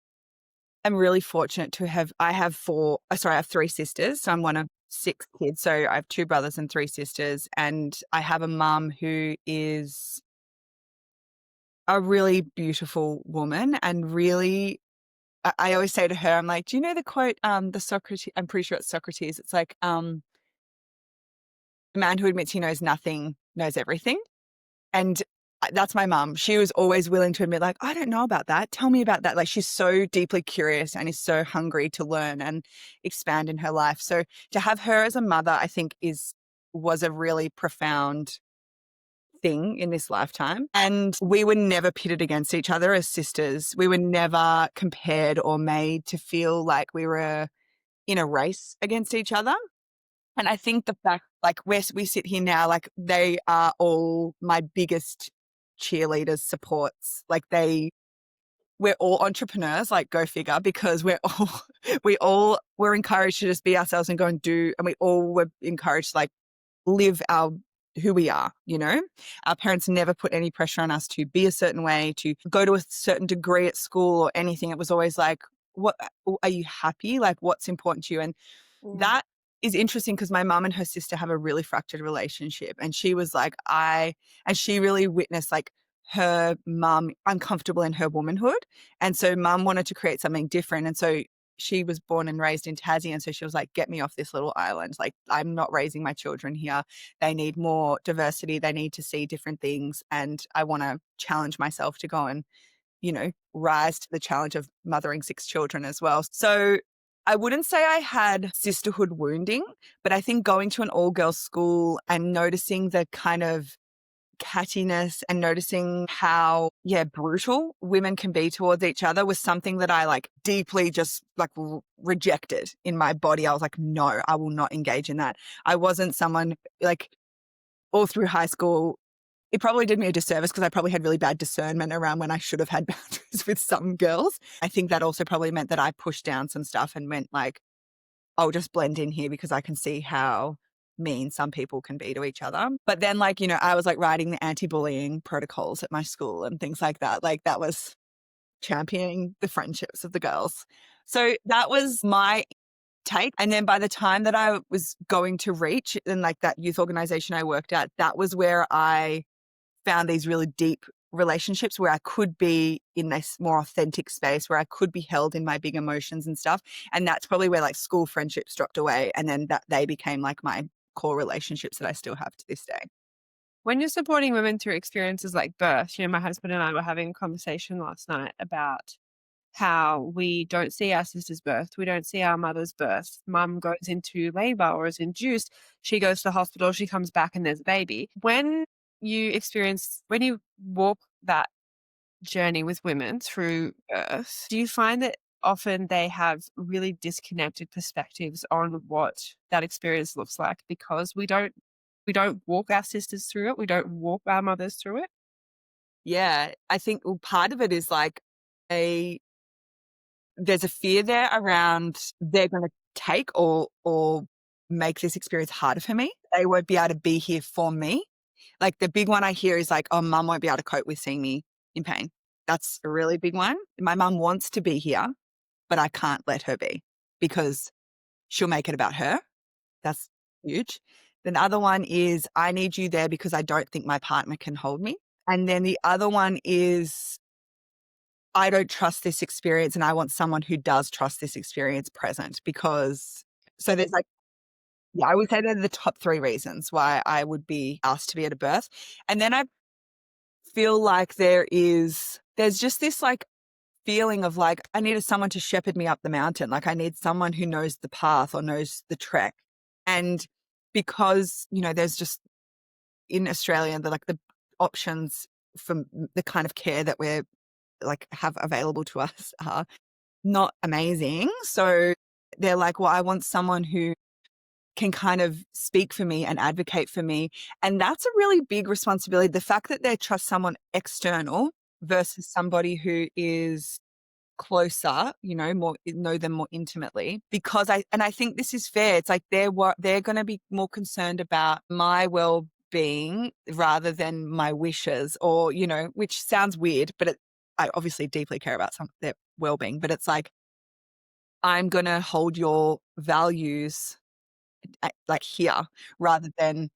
I'm really fortunate to I have I have 3 sisters. So I'm one of 6 kids. So I have 2 brothers and 3 sisters. And I have a mum who is a really beautiful woman, and really, I always say to her, I'm like, do you know the quote, the Socrates, I'm pretty sure it's Socrates. It's like, a man who admits he knows nothing knows everything. And that's my mum. She was always willing to admit, like, I don't know about that. Tell me about that. Like, she's so deeply curious and is so hungry to learn and expand in her life. So to have her as a mother, I think was a really profound thing in this lifetime. And we were never pitted against each other as sisters. We were never compared or made to feel like we were in a race against each other. And I think the fact, like, we sit here now, like, they are all my biggest cheerleaders, supports. Like, they we're all entrepreneurs, like go figure, because we all were encouraged to just be ourselves and go and do, and we all were encouraged to like live who we are, you know? Our parents never put any pressure on us to be a certain way, to go to a certain degree at school or anything. It was always like, what are you happy? Like, what's important to you? And that is interesting because my mum and her sister have a really fractured relationship. And she was like, and she really witnessed like her mum uncomfortable in her womanhood. And so mum wanted to create something different. And so she was born and raised in Tassie. And so she was like, get me off this little island. Like, I'm not raising my children here. They need more diversity. They need to see different things. And I want to challenge myself to go and, rise to the challenge of mothering 6 children as well. So I wouldn't say I had sisterhood wounding, but I think going to an all-girls school and noticing the kind of cattiness and noticing how, brutal women can be towards each other was something that I like deeply just like rejected in my body. I was like, no, I will not engage in that. I wasn't someone like all through high school. It probably did me a disservice because I probably had really bad discernment around when I should have had boundaries with some girls. I think that also probably meant that I pushed down some stuff and went like, I'll just blend in here because I can see how mean some people can be to each other. But then like, I was like writing the anti-bullying protocols at my school and things like that. Like that was championing the friendships of the girls. So that was my take. And then by the time that I was going to Reach and like that youth organization I worked at, that was where I found these really deep relationships where I could be in this more authentic space, where I could be held in my big emotions and stuff. And that's probably where like school friendships dropped away. And then that they became like my core relationships that I still have to this day. When you're supporting women through experiences like birth, my husband and I were having a conversation last night about how we don't see our sister's birth. We don't see our mother's birth. Mum goes into labor or is induced. She goes to the hospital. She comes back and there's a baby. When you walk that journey with women through birth, do you find that often they have really disconnected perspectives on what that experience looks like because we don't walk our sisters through it. We don't walk our mothers through it. Yeah, I think part of it is like there's a fear there around they're going to take or make this experience harder for me. They won't be able to be here for me. Like the big one I hear is like, oh, mum won't be able to cope with seeing me in pain. That's a really big one. My mum wants to be here, but I can't let her be because she'll make it about her. That's huge. Then the other one is I need you there because I don't think my partner can hold me. And then the other one is I don't trust this experience and I want someone who does trust this experience present because so there's like, yeah, I would say they're the top 3 reasons why I would be asked to be at a birth. And then I feel like there's just this like feeling of like, I needed someone to shepherd me up the mountain. Like I need someone who knows the path or knows the trek. And because, there's just in Australia, the options for the kind of care that we're like have available to us are not amazing. So they're like, well, I want someone who can kind of speak for me and advocate for me. And that's a really big responsibility. The fact that they trust someone external versus somebody who is closer, more know them more intimately, because I think this is fair. It's like they're going to be more concerned about my well-being rather than my wishes or, which sounds weird, but I obviously deeply care about their well-being, but it's like, I'm going to hold your values like here rather than,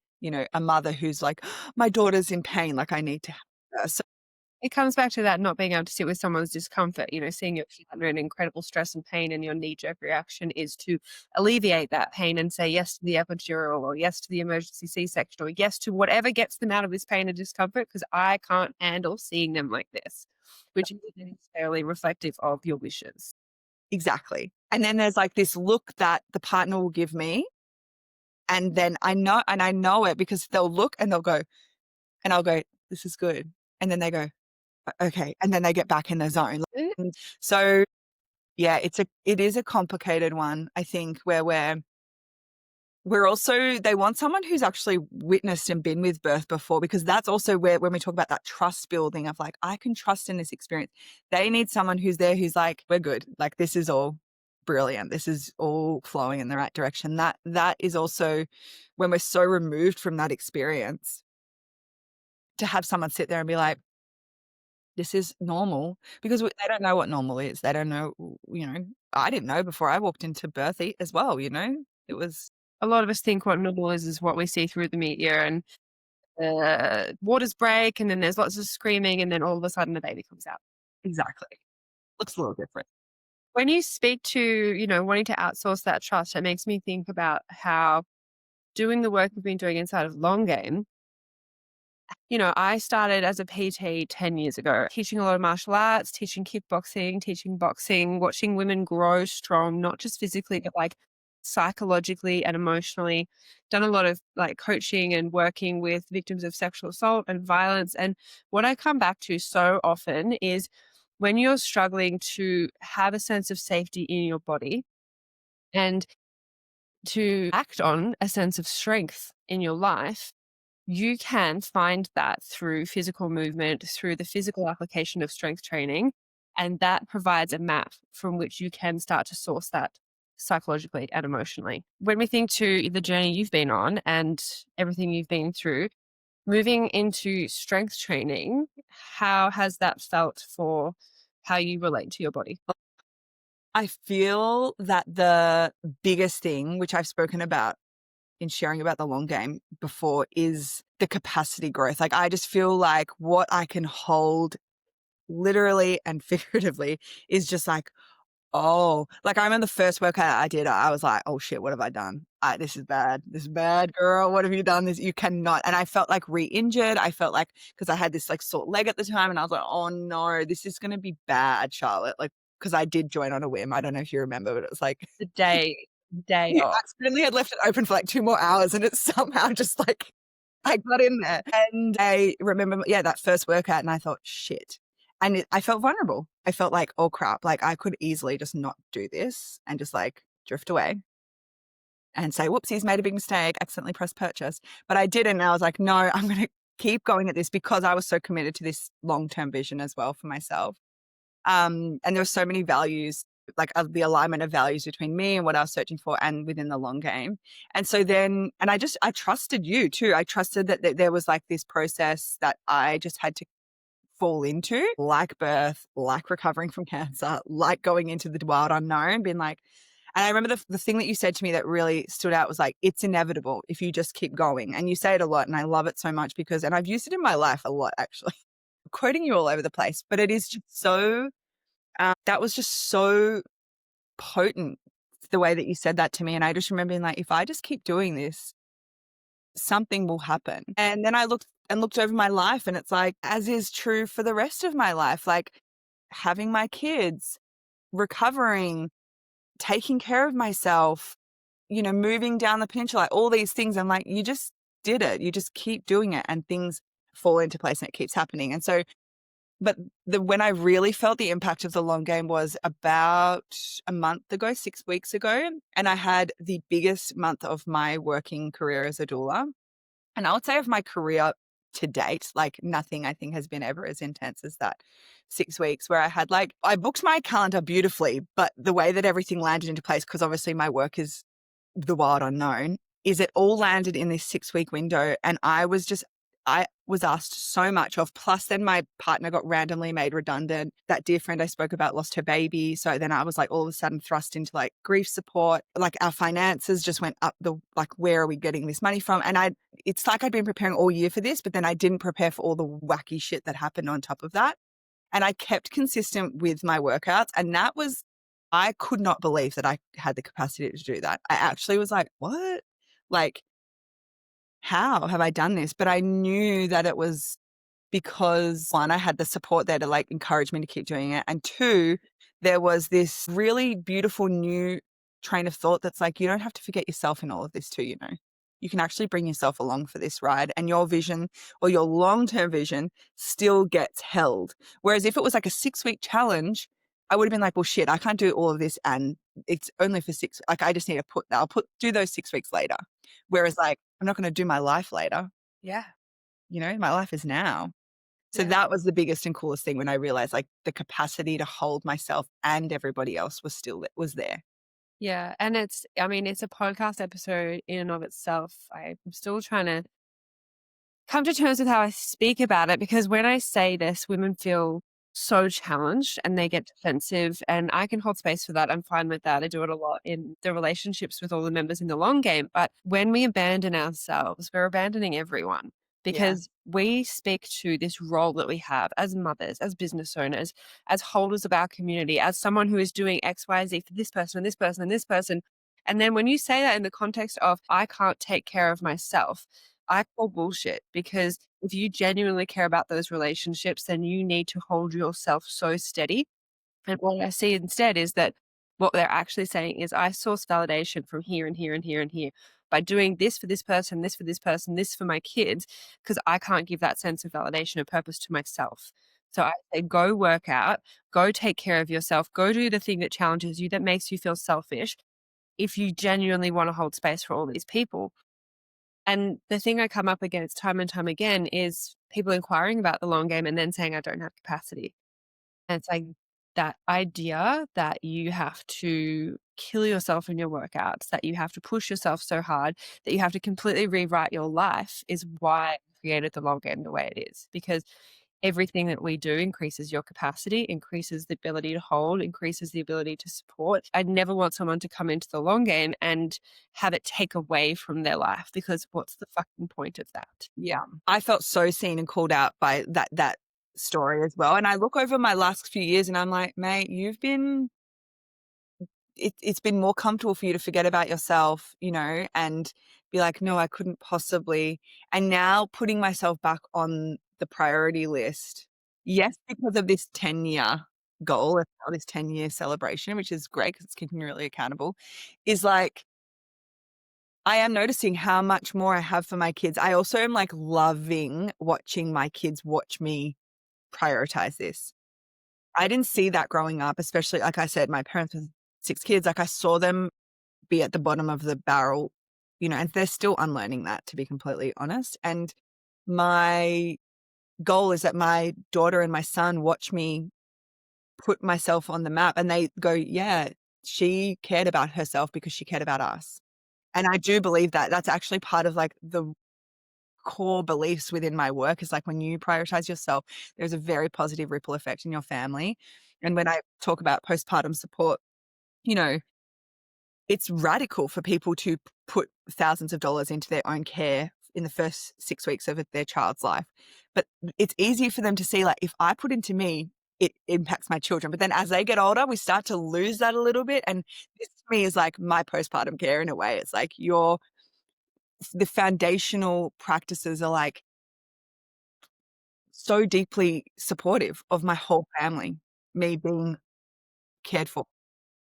a mother who's like, my daughter's in pain. Like I need to help her. So It comes back to that not being able to sit with someone's discomfort, seeing your partner in incredible stress and pain, and your knee-jerk reaction is to alleviate that pain and say yes to the epidural or yes to the emergency C-section or yes to whatever gets them out of this pain and discomfort because I can't handle seeing them like this, which isn't necessarily reflective of your wishes. exactly. And then there's like this look that the partner will give me. And then I know it because they'll look and they'll go, and I'll go, this is good. And then they go, okay. And then they get back in the zone. And so yeah, it is a complicated one, I think, where they want someone who's actually witnessed and been with birth before, because that's also where, when we talk about that trust building of like, I can trust in this experience, they need someone who's there, who's like, we're good. Like, this is all brilliant. This is all flowing in the right direction. That is also when we're so removed from that experience, to have someone sit there and be like, this is normal, because they don't know what normal is. They don't know, I didn't know before I walked into birth as well, it was A lot of us think what normal is what we see through the media, and waters break, and then there's lots of screaming, and then all of a sudden the baby comes out. exactly. Looks a little different. When you speak to, wanting to outsource that trust, it makes me think about how doing the work we've been doing inside of Long Game. I started as a PT 10 years ago, teaching a lot of martial arts, teaching kickboxing, teaching boxing, watching women grow strong, not just physically, but like psychologically and emotionally. Done a lot of like coaching and working with victims of sexual assault and violence. And what I come back to so often is when you're struggling to have a sense of safety in your body and to act on a sense of strength in your life, you can find that through physical movement, through the physical application of strength training. And that provides a map from which you can start to source that psychologically and emotionally. When we think to the journey you've been on and everything you've been through, moving into strength training, how has that felt for how you relate to your body? I feel that the biggest thing, which I've spoken about in sharing about the Long Game before, is the capacity growth. Like, I just feel like what I can hold literally and figuratively is just like, oh, like I remember the first workout I did, I was like, oh shit, what have I done? This is bad. This is bad, girl. What have you done? This, you cannot. And I felt like re-injured. I felt like, because I had this like sore leg at the time, and I was like, oh no, this is going to be bad, Charlotte. Like, because I did join on a whim. I don't know if you remember, but it was like, The day you off. accidentally had left it open for like 2 more hours, and it's somehow just like, I got in there. And I remember, that first workout, and I thought, shit. And I felt vulnerable. I felt like, oh crap, like I could easily just not do this and just like drift away and say, whoopsies, made a big mistake, accidentally pressed purchase. But I didn't. And I was like, no, I'm going to keep going at this, because I was so committed to this long-term vision as well for myself. And there were so many values, like the alignment of values between me and what I was searching for and within the Long Game. And so then, and I trusted you too. I trusted that there was like this process that I just had to fall into, like birth, like recovering from cancer, like going into the wild unknown, being like, and I remember the thing that you said to me that really stood out was like, it's inevitable if you just keep going. And you say it a lot, and I love it so much because, and I've used it in my life a lot actually, quoting you all over the place, but it is just so, that was just so potent, the way that you said that to me. And I just remember being like, if I just keep doing this, something will happen. And then I looked over my life, and it's like, as is true for the rest of my life, like having my kids, recovering, taking care of myself, moving down the peninsula, like all these things. I'm like, you just did it. You just keep doing it, and things fall into place, and it keeps happening. And so, but when I really felt the impact of the Long Game was about a month ago, 6 weeks ago. And I had the biggest month of my working career as a doula. And I would say of my career to date, like nothing I think has been ever as intense as that 6 weeks, where I had like, I booked my calendar beautifully, but the way that everything landed into place, because obviously my work is the wild unknown, is it all landed in this 6-week window. And I was asked so much of, plus then my partner got randomly made redundant. That dear friend I spoke about lost her baby. So then I was like all of a sudden thrust into like grief support, like our finances just went up like, where are we getting this money from? And it's like I'd been preparing all year for this, but then I didn't prepare for all the wacky shit that happened on top of that. And I kept consistent with my workouts. And I could not believe that I had the capacity to do that. I actually was like, what? Like, how have I done this? But I knew that it was because, one, I had the support there to like encourage me to keep doing it. And two, there was this really beautiful new train of thought that's like, you don't have to forget yourself in all of this too, You can actually bring yourself along for this ride, and your vision or your long-term vision still gets held. Whereas if it was like a 6-week challenge, I would have been like, well, shit, I can't do all of this and it's only for like, I just need to do those 6 weeks later. Whereas, like, I'm not gonna do my life later, Yeah. my life is now. So Yeah. that was the biggest and coolest thing when I realized, like, the capacity to hold myself and everybody else was there. Yeah. And I mean, it's a podcast episode in and of itself. I'm still trying to come to terms with how I speak about it because when I say this, women feel so challenged and they get defensive, and I can hold space for that. I'm fine with that. I do it a lot in the relationships with all the members in the long game. But when we abandon ourselves, we're abandoning everyone Yeah. because we speak to this role that we have as mothers, as business owners, as holders of our community, as someone who is doing X, Y, Z for this person and this person and this person. And then when you say that in the context of, I can't take care of myself, I call bullshit because if you genuinely care about those relationships, then you need to hold yourself so steady. And what I see instead is that what they're actually saying is, I source validation from here and here and here and here by doing this for this person, this for this person, this for my kids, because I can't give that sense of validation or purpose to myself. So I say, go work out, go take care of yourself, go do the thing that challenges you, that makes you feel selfish, if you genuinely want to hold space for all these people. And the thing I come up against time and time again is people inquiring about the long game and then saying, I don't have capacity. And it's like that idea that you have to kill yourself in your workouts, that you have to push yourself so hard, that you have to completely rewrite your life is why I created the long game the way it is. Because everything that we do increases your capacity, increases the ability to hold, increases the ability to support. I never want someone to come into the long game and have it take away from their life, because what's the fucking point of that? Yeah. I felt so seen and called out by that story as well, and I look over my last few years and I'm like, "Mate, it's been more comfortable for you to forget about yourself, and be like, 'No, I couldn't possibly.'" And now putting myself back on the priority list, yes, because of this 10-year goal, or this 10-year celebration, which is great because it's keeping me really accountable, is like, I am noticing how much more I have for my kids. I also am, like, loving watching my kids watch me prioritize this. I didn't see that growing up, especially, like I said, my parents with 6 kids, like, I saw them be at the bottom of the barrel, and they're still unlearning that, to be completely honest, and my goal is that my daughter and my son watch me put myself on the map, and they go, "Yeah, she cared about herself because she cared about us." And I do believe that that's actually part of, like, the core beliefs within my work is, like, when you prioritize yourself, there's a very positive ripple effect in your family. And when I talk about postpartum support, you know, it's radical for people to put thousands of dollars into their own care in the first 6 weeks of their child's life. But it's easier for them to see, like, if I put into me, it impacts my children. But then as they get older, we start to lose that a little bit. And this to me is like my postpartum care in a way. It's like the foundational practices are, like, so deeply supportive of my whole family, me being cared for.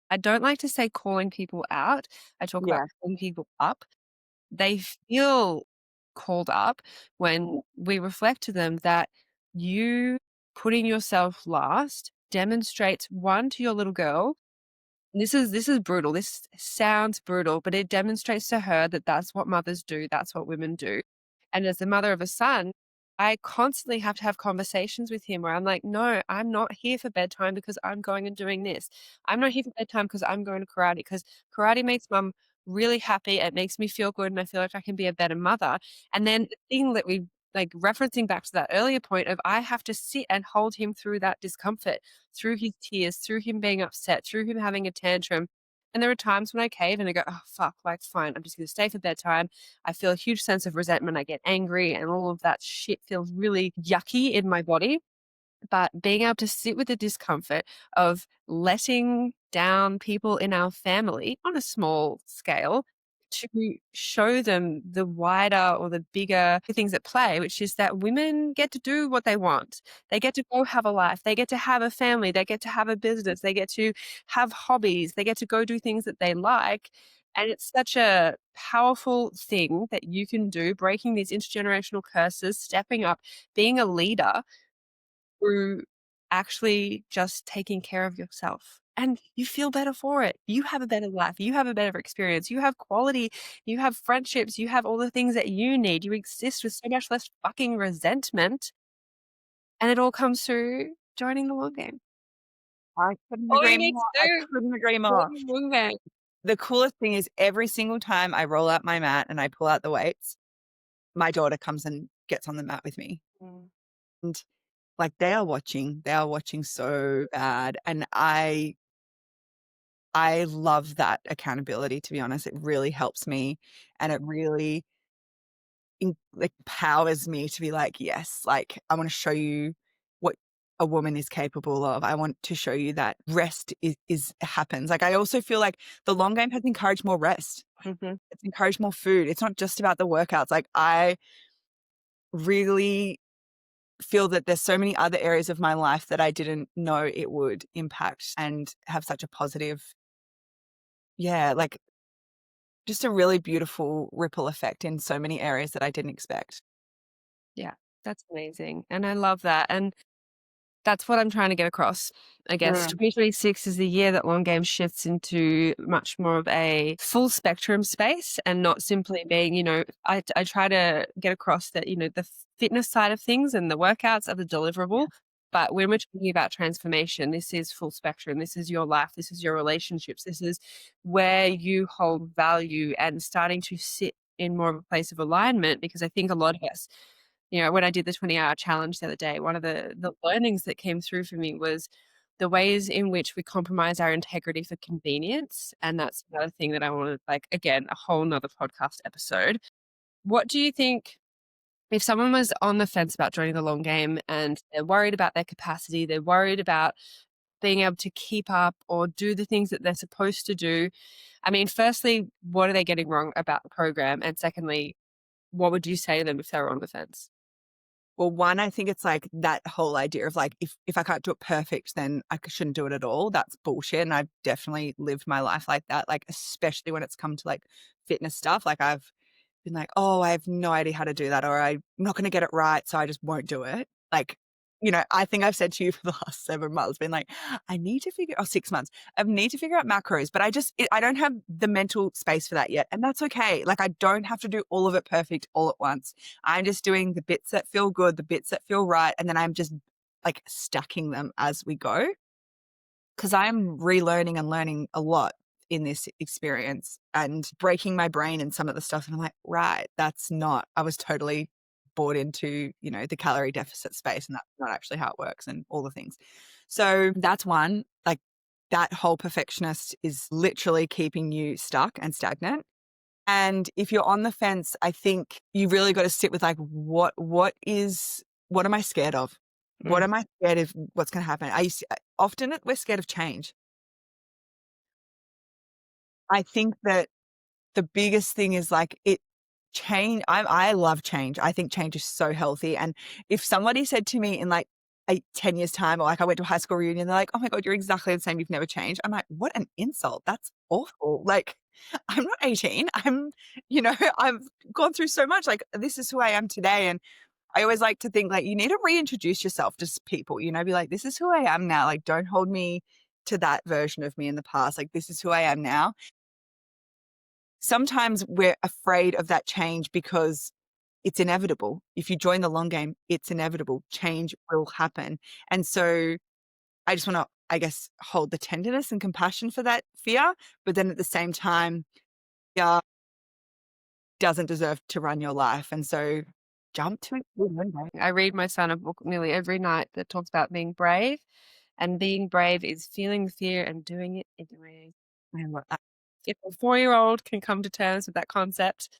I don't like to say calling people out. I talk about Yeah. calling people up. They feel called up when we reflect to them that you putting yourself last demonstrates, one, to your little girl, this is brutal. This sounds brutal, but it demonstrates to her that that's what mothers do. That's what women do. And as the mother of a son, I constantly have to have conversations with him where I'm like, no, I'm not here for bedtime because I'm going and doing this. I'm not here for bedtime because I'm going to karate, because karate makes mum really happy. It makes me feel good and I feel like I can be a better mother. And then the thing that we, like, referencing back to that earlier point of, I have to sit and hold him through that discomfort, through his tears, through him being upset, through him having a tantrum. And there are times when I cave and I go, oh, fuck, like, fine, I'm just going to stay for bedtime. I feel a huge sense of resentment. I get angry and all of that shit feels really yucky in my body. But being able to sit with the discomfort of letting down people in our family on a small scale, to show them the wider or the bigger things at play, which is that women get to do what they want. They get to go have a life. They get to have a family. They get to have a business. They get to have hobbies. They get to go do things that they like. And it's such a powerful thing that you can do, breaking these intergenerational curses, stepping up, being a leader through actually just taking care of yourself. and you feel better for it. You have a better life. You have a better experience. You have quality. You have friendships. You have all the things that you need. You exist with so much less fucking resentment. And it all comes through joining the long game. I couldn't All you agree need more. to I do, couldn't agree join more. the long game. The coolest thing is every single time I roll out my mat and I pull out the weights, my daughter comes and gets on the mat with me. Mm. And like they are watching. They are watching so bad. And I love that accountability, to be honest. It really helps me and it really like empowers me to be like, yes, like I want to show you what a woman is capable of. I want to show you that rest is happens. Like I also feel like the long game has encouraged more rest. Mhm. It's encouraged more food. It's not just about the workouts. Like I really feel that there's so many other areas of my life that I didn't know it would impact and have such a positive, yeah, like just a really beautiful ripple effect in so many areas that I didn't expect. Yeah, that's amazing. And I love that. And that's what I'm trying to get across. I guess Mm, 2026 is the year that long game shifts into much more of a full spectrum space and not simply being, I try to get across that, the fitness side of things and the workouts are the yeah, deliverable. But when we're talking about transformation, this is full spectrum. This is your life. This is your relationships. This is where you hold value and starting to sit in more of a place of alignment because I think a lot of us when I did the 20-hour challenge the other day, one of the learnings that came through for me was the ways in which we compromise our integrity for convenience. And that's another thing that I want to, like, again, a whole nother podcast episode. What do you think if someone was on the fence about joining the long game and they're worried about their capacity, they're worried about being able to keep up or do the things that they're supposed to do? I mean, firstly, what are they getting wrong about the program? And secondly, what would you say to them if they were on the fence? well, one, I think it's like that whole idea of like, if I can't do it perfect, then I shouldn't do it at all. That's bullshit. And I've definitely lived my life like that, like, especially when it's come to like fitness stuff. Like, I've been like, oh, I have no idea how to do that, or I'm not going to get it right. So I just won't do it. Like, I think I've said to you for the last 7 months, been like, I need to figure, or 6 months, I need to figure out macros, but I don't have the mental space for that yet. And that's okay. Like, I don't have to do all of it perfect all at once. I'm just doing the bits that feel good, the bits that feel right. And then I'm just like stacking them as we go. Cause I'm relearning and learning a lot in this experience and breaking my brain in some of the stuff. And I'm like, right, I was totally bought into, the calorie deficit space, and that's not actually how it works and all the things. So that's one, like that whole perfectionist is literally keeping you stuck and stagnant. And if you're on the fence, I think you really got to sit with like, what am I scared of? What Mm, am I scared of? What's going to happen? Often we're scared of change. I think that the biggest thing is like change. I love change. I think change is so healthy. And if somebody said to me in like 10 years time, or like I went to a high school reunion, they're like, oh my God, you're exactly the same. You've never changed. I'm like, what an insult. That's awful. Like, I'm not 18. I've gone through so much. Like, this is who I am today. And I always like to think like you need to reintroduce yourself to people, be like, this is who I am now. Like, don't hold me to that version of me in the past. Like, this is who I am now. Sometimes we're afraid of that change because it's inevitable. If you join the long game, it's inevitable. Change will happen. And so I just want to, I guess, hold the tenderness and compassion for that fear. But then at the same time, fear doesn't deserve to run your life. And so jump to it. I read my son a book nearly every night that talks about being brave, and being brave is feeling fear and doing it anyway. I love that. If a 4-year-old can come to terms with that concept,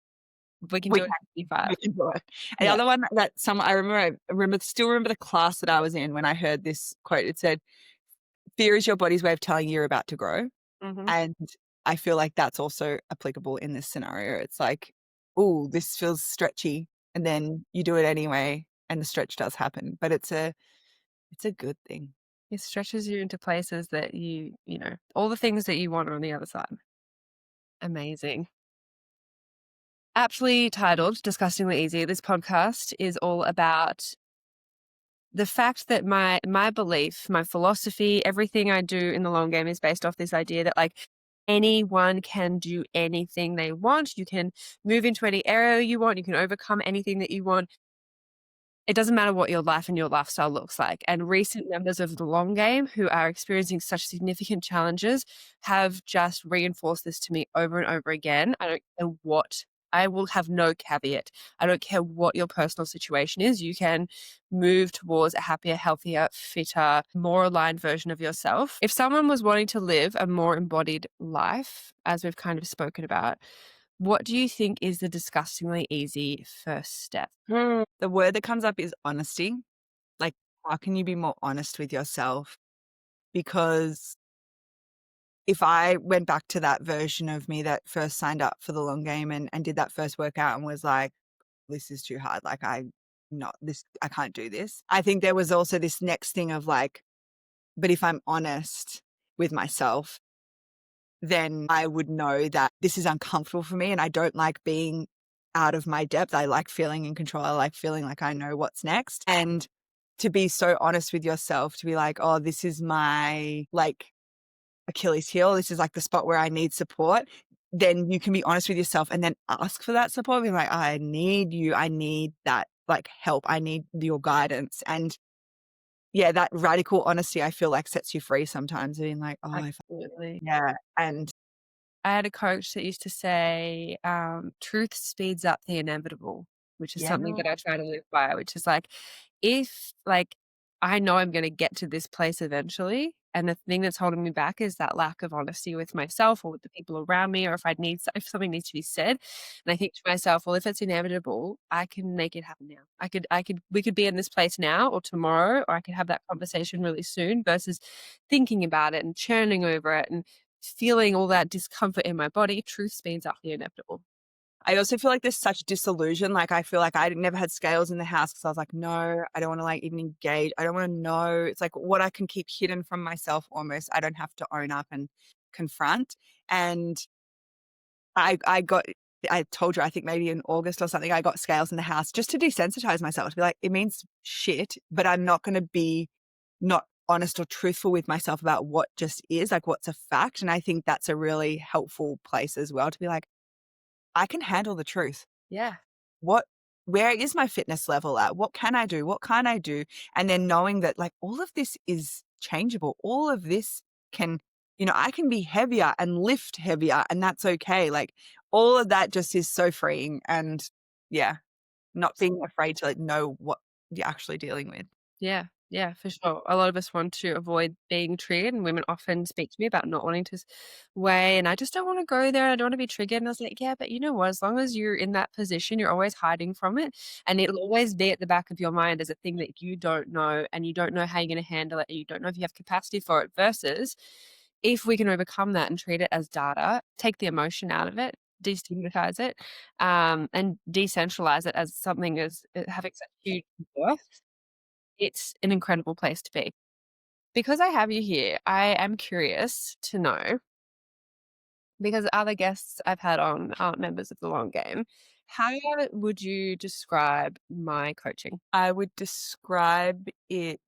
we can We do it can, at we 55. can do it. And the Yeah. other one that still remember the class that I was in when I heard this quote. It said, fear is your body's way of telling you you're about to grow. Mhm. And I feel like that's also applicable in this scenario. It's like, oh, this feels stretchy. And then you do it anyway, and the stretch does happen. But it's a good thing. It stretches you into places that all the things that you want are on the other side. Amazing. Aptly titled Disgustingly Easy, this podcast is all about the fact that my belief, my philosophy, everything I do in the long game is based off this idea that like anyone can do anything they want. You can move into any area you want. You can overcome anything that you want. It doesn't matter what your life and your lifestyle looks like. And recent members of the long game who are experiencing such significant challenges have just reinforced this to me over and over again. I don't care what, I will have no caveat. I don't care what your personal situation is. You can move towards a happier, healthier, fitter, more aligned version of yourself. If someone was wanting to live a more embodied life, as we've kind of spoken about, what do you think is the disgustingly easy first step? The word that comes up is honesty. Like, how can you be more honest with yourself? Because if I went back to that version of me that first signed up for the long game and did that first workout and was like, this is too hard. Like, I can't do this. I think there was also this next thing of like, but if I'm honest with myself, then I would know that this is uncomfortable for me and I don't like being out of my depth. I like feeling in control. I like feeling like I know what's next. And to be so honest with yourself, to be like, oh, this is my like Achilles heel. This is like the spot where I need support. Then you can be honest with yourself and then ask for that support. Be like, I need you. I need that like help. I need your guidance. And yeah, that radical honesty, I feel like sets you free sometimes. Being like, oh, Absolutely. yeah. And I had a coach that used to say, truth speeds up the inevitable, which is yeah, something that I try to live by, which is like, if like I know I'm going to get to this place eventually, and the thing that's holding me back is that lack of honesty with myself or with the people around me, or if something needs to be said, and I think to myself, well, if it's inevitable, I can make it happen now. We could be in this place now or tomorrow, or I could have that conversation really soon versus thinking about it and churning over it and feeling all that discomfort in my body. Truth speeds up the inevitable. I also feel like there's such disillusion. Like, I feel like I never had scales in the house because I was like, no, I don't want to like even engage. I don't want to know. It's like what I can keep hidden from myself almost. I don't have to own up and confront. And I told you, I think maybe in August or something, I got scales in the house just to desensitize myself, to be like, it means shit, but I'm not going to be not honest or truthful with myself about what just is, like what's a fact. And I think that's a really helpful place as well to be like, I can handle the truth. Yeah. What where is my fitness level at? What can I do? What can't I do? And then knowing that like all of this is changeable. All of this can, I can be heavier and lift heavier and that's okay. Like all of that just is so freeing and yeah, not being afraid to like know what you're actually dealing with. Yeah. Yeah, for sure. A lot of us want to avoid being triggered, and women often speak to me about not wanting to weigh, and I just don't want to go there. I don't want to be triggered. And I was like, yeah, but you know what? As long as you're in that position, you're always hiding from it, and it'll always be at the back of your mind as a thing that you don't know, and you don't know how you're going to handle it, and you don't know if you have capacity for it. Versus, if we can overcome that and treat it as data, take the emotion out of it, destigmatize it, and decentralize it as something as having such huge worth, it's an incredible place to be. Because I have you here, I am curious to know, because other guests I've had on aren't members of the long game, how would you describe my coaching? I would describe it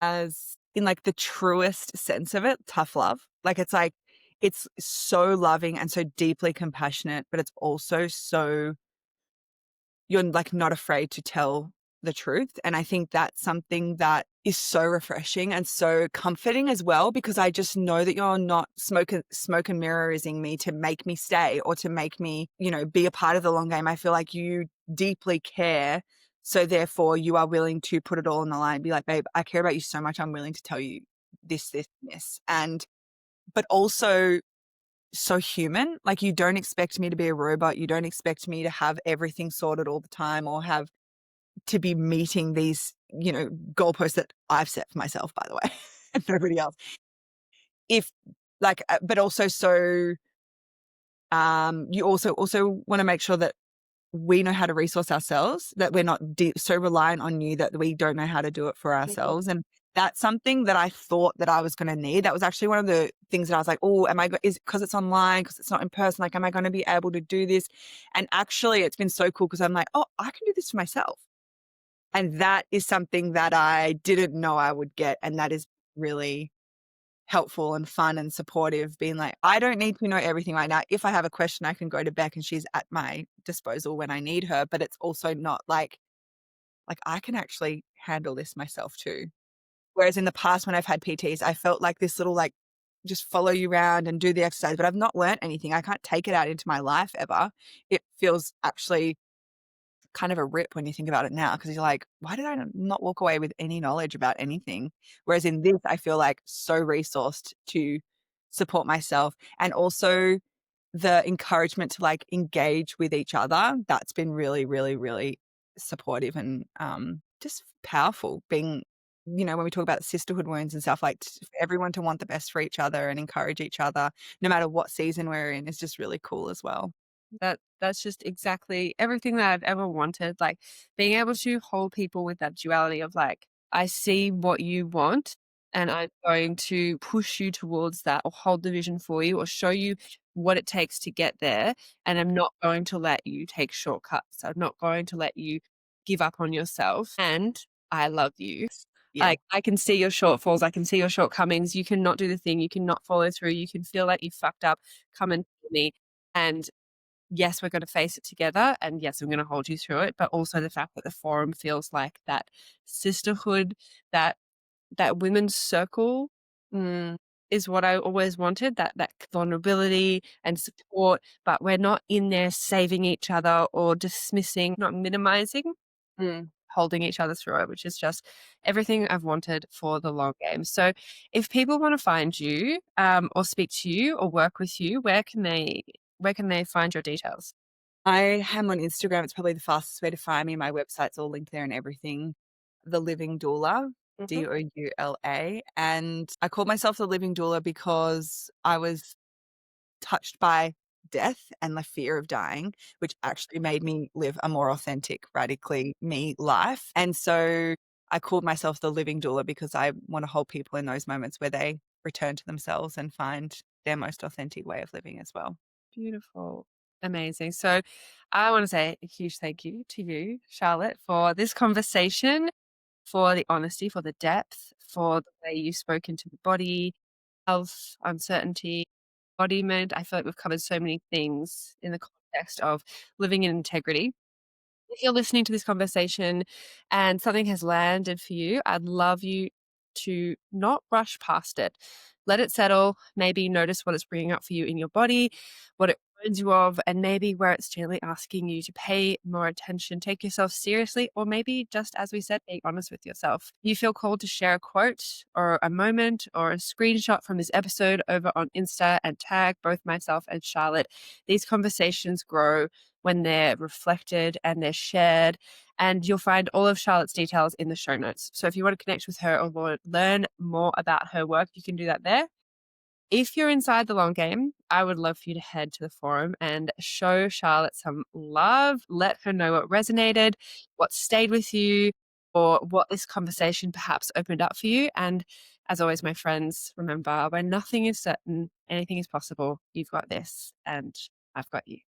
as in like the truest sense of it, tough love. Like it's so loving and so deeply compassionate, but it's also so you're like not afraid to tell the truth. And I think that's something that is so refreshing and so comforting as well, because I just know that you're not smoke and mirroring me to make me stay or to make me, be a part of the long game. I feel like you deeply care. So therefore you are willing to put it all on the line and be like, babe, I care about you so much. I'm willing to tell you this, this, and this. But also so human. Like you don't expect me to be a robot. You don't expect me to have everything sorted all the time or have to be meeting these, goalposts that I've set for myself, by the way, and nobody else. If like, but also so, you also want to make sure that we know how to resource ourselves, that we're not so reliant on you that we don't know how to do it for ourselves. And that's something that I thought that I was going to need. That was actually one of the things that I was like, oh, is because it's online, because it's not in person, like, am I going to be able to do this? And actually it's been so cool because I'm like, oh, I can do this for myself. And that is something that I didn't know I would get. And that is really helpful and fun and supportive, being like, I don't need to know everything right now. If I have a question, I can go to Beck and she's at my disposal when I need her. But it's also not like I can actually handle this myself too. Whereas in the past when I've had PTs, I felt like this little like just follow you around and do the exercise, but I've not learnt anything. I can't take it out into my life ever. It feels actually kind of a rip when you think about it now, because you're like, why did I not walk away with any knowledge about anything? Whereas in this, I feel like so resourced to support myself, and also the encouragement to like engage with each other. That's been really, really, really supportive and just powerful. Being, when we talk about sisterhood wounds and stuff, like for everyone to want the best for each other and encourage each other, no matter what season we're in, is just really cool as well. That's just exactly everything that I've ever wanted. Like being able to hold people with that duality of like, I see what you want and I'm going to push you towards that, or hold the vision for you, or show you what it takes to get there. And I'm not going to let you take shortcuts. I'm not going to let you give up on yourself. And I love you. Yeah. Like I can see your shortfalls. I can see your shortcomings. You cannot do the thing. You cannot follow through. You can feel like you fucked up. Come and tell me. And yes, we're going to face it together. And yes, I'm going to hold you through it. But also the fact that the forum feels like that sisterhood, that women's circle, mm, is what I always wanted, that vulnerability and support. But we're not in there saving each other or dismissing, not minimizing, holding each other through it, which is just everything I've wanted for the long game. So if people want to find you, or speak to you or work with you, where can they find your details? I am on Instagram. It's probably the fastest way to find me. My website's all linked there and everything. The Living Doula, Mhm. Doula. And I called myself the Living Doula because I was touched by death and the fear of dying, which actually made me live a more authentic, radically me life. And so I called myself the Living Doula because I want to hold people in those moments where they return to themselves and find their most authentic way of living as well. Beautiful. Amazing. So I want to say a huge thank you to you, Charlotte, for this conversation, for the honesty, for the depth, for the way you spoke into the body, health, uncertainty, embodiment. I feel like we've covered so many things in the context of living in integrity. If you're listening to this conversation and something has landed for you, I'd love you to not rush past it. Let it settle. Maybe notice what it's bringing up for you in your body, what it reminds you of, and maybe where it's gently asking you to pay more attention, take yourself seriously, or maybe just as we said, be honest with yourself. You feel called to share a quote or a moment or a screenshot from this episode over on Insta and tag both myself and Charlotte. These conversations grow when they're reflected and they're shared. And you'll find all of Charlotte's details in the show notes. So if you want to connect with her or learn more about her work, you can do that there. If you're inside the long game, I would love for you to head to the forum and show Charlotte some love. Let her know what resonated, what stayed with you, or what this conversation perhaps opened up for you. And as always, my friends, remember, when nothing is certain, anything is possible. You've got this, and I've got you.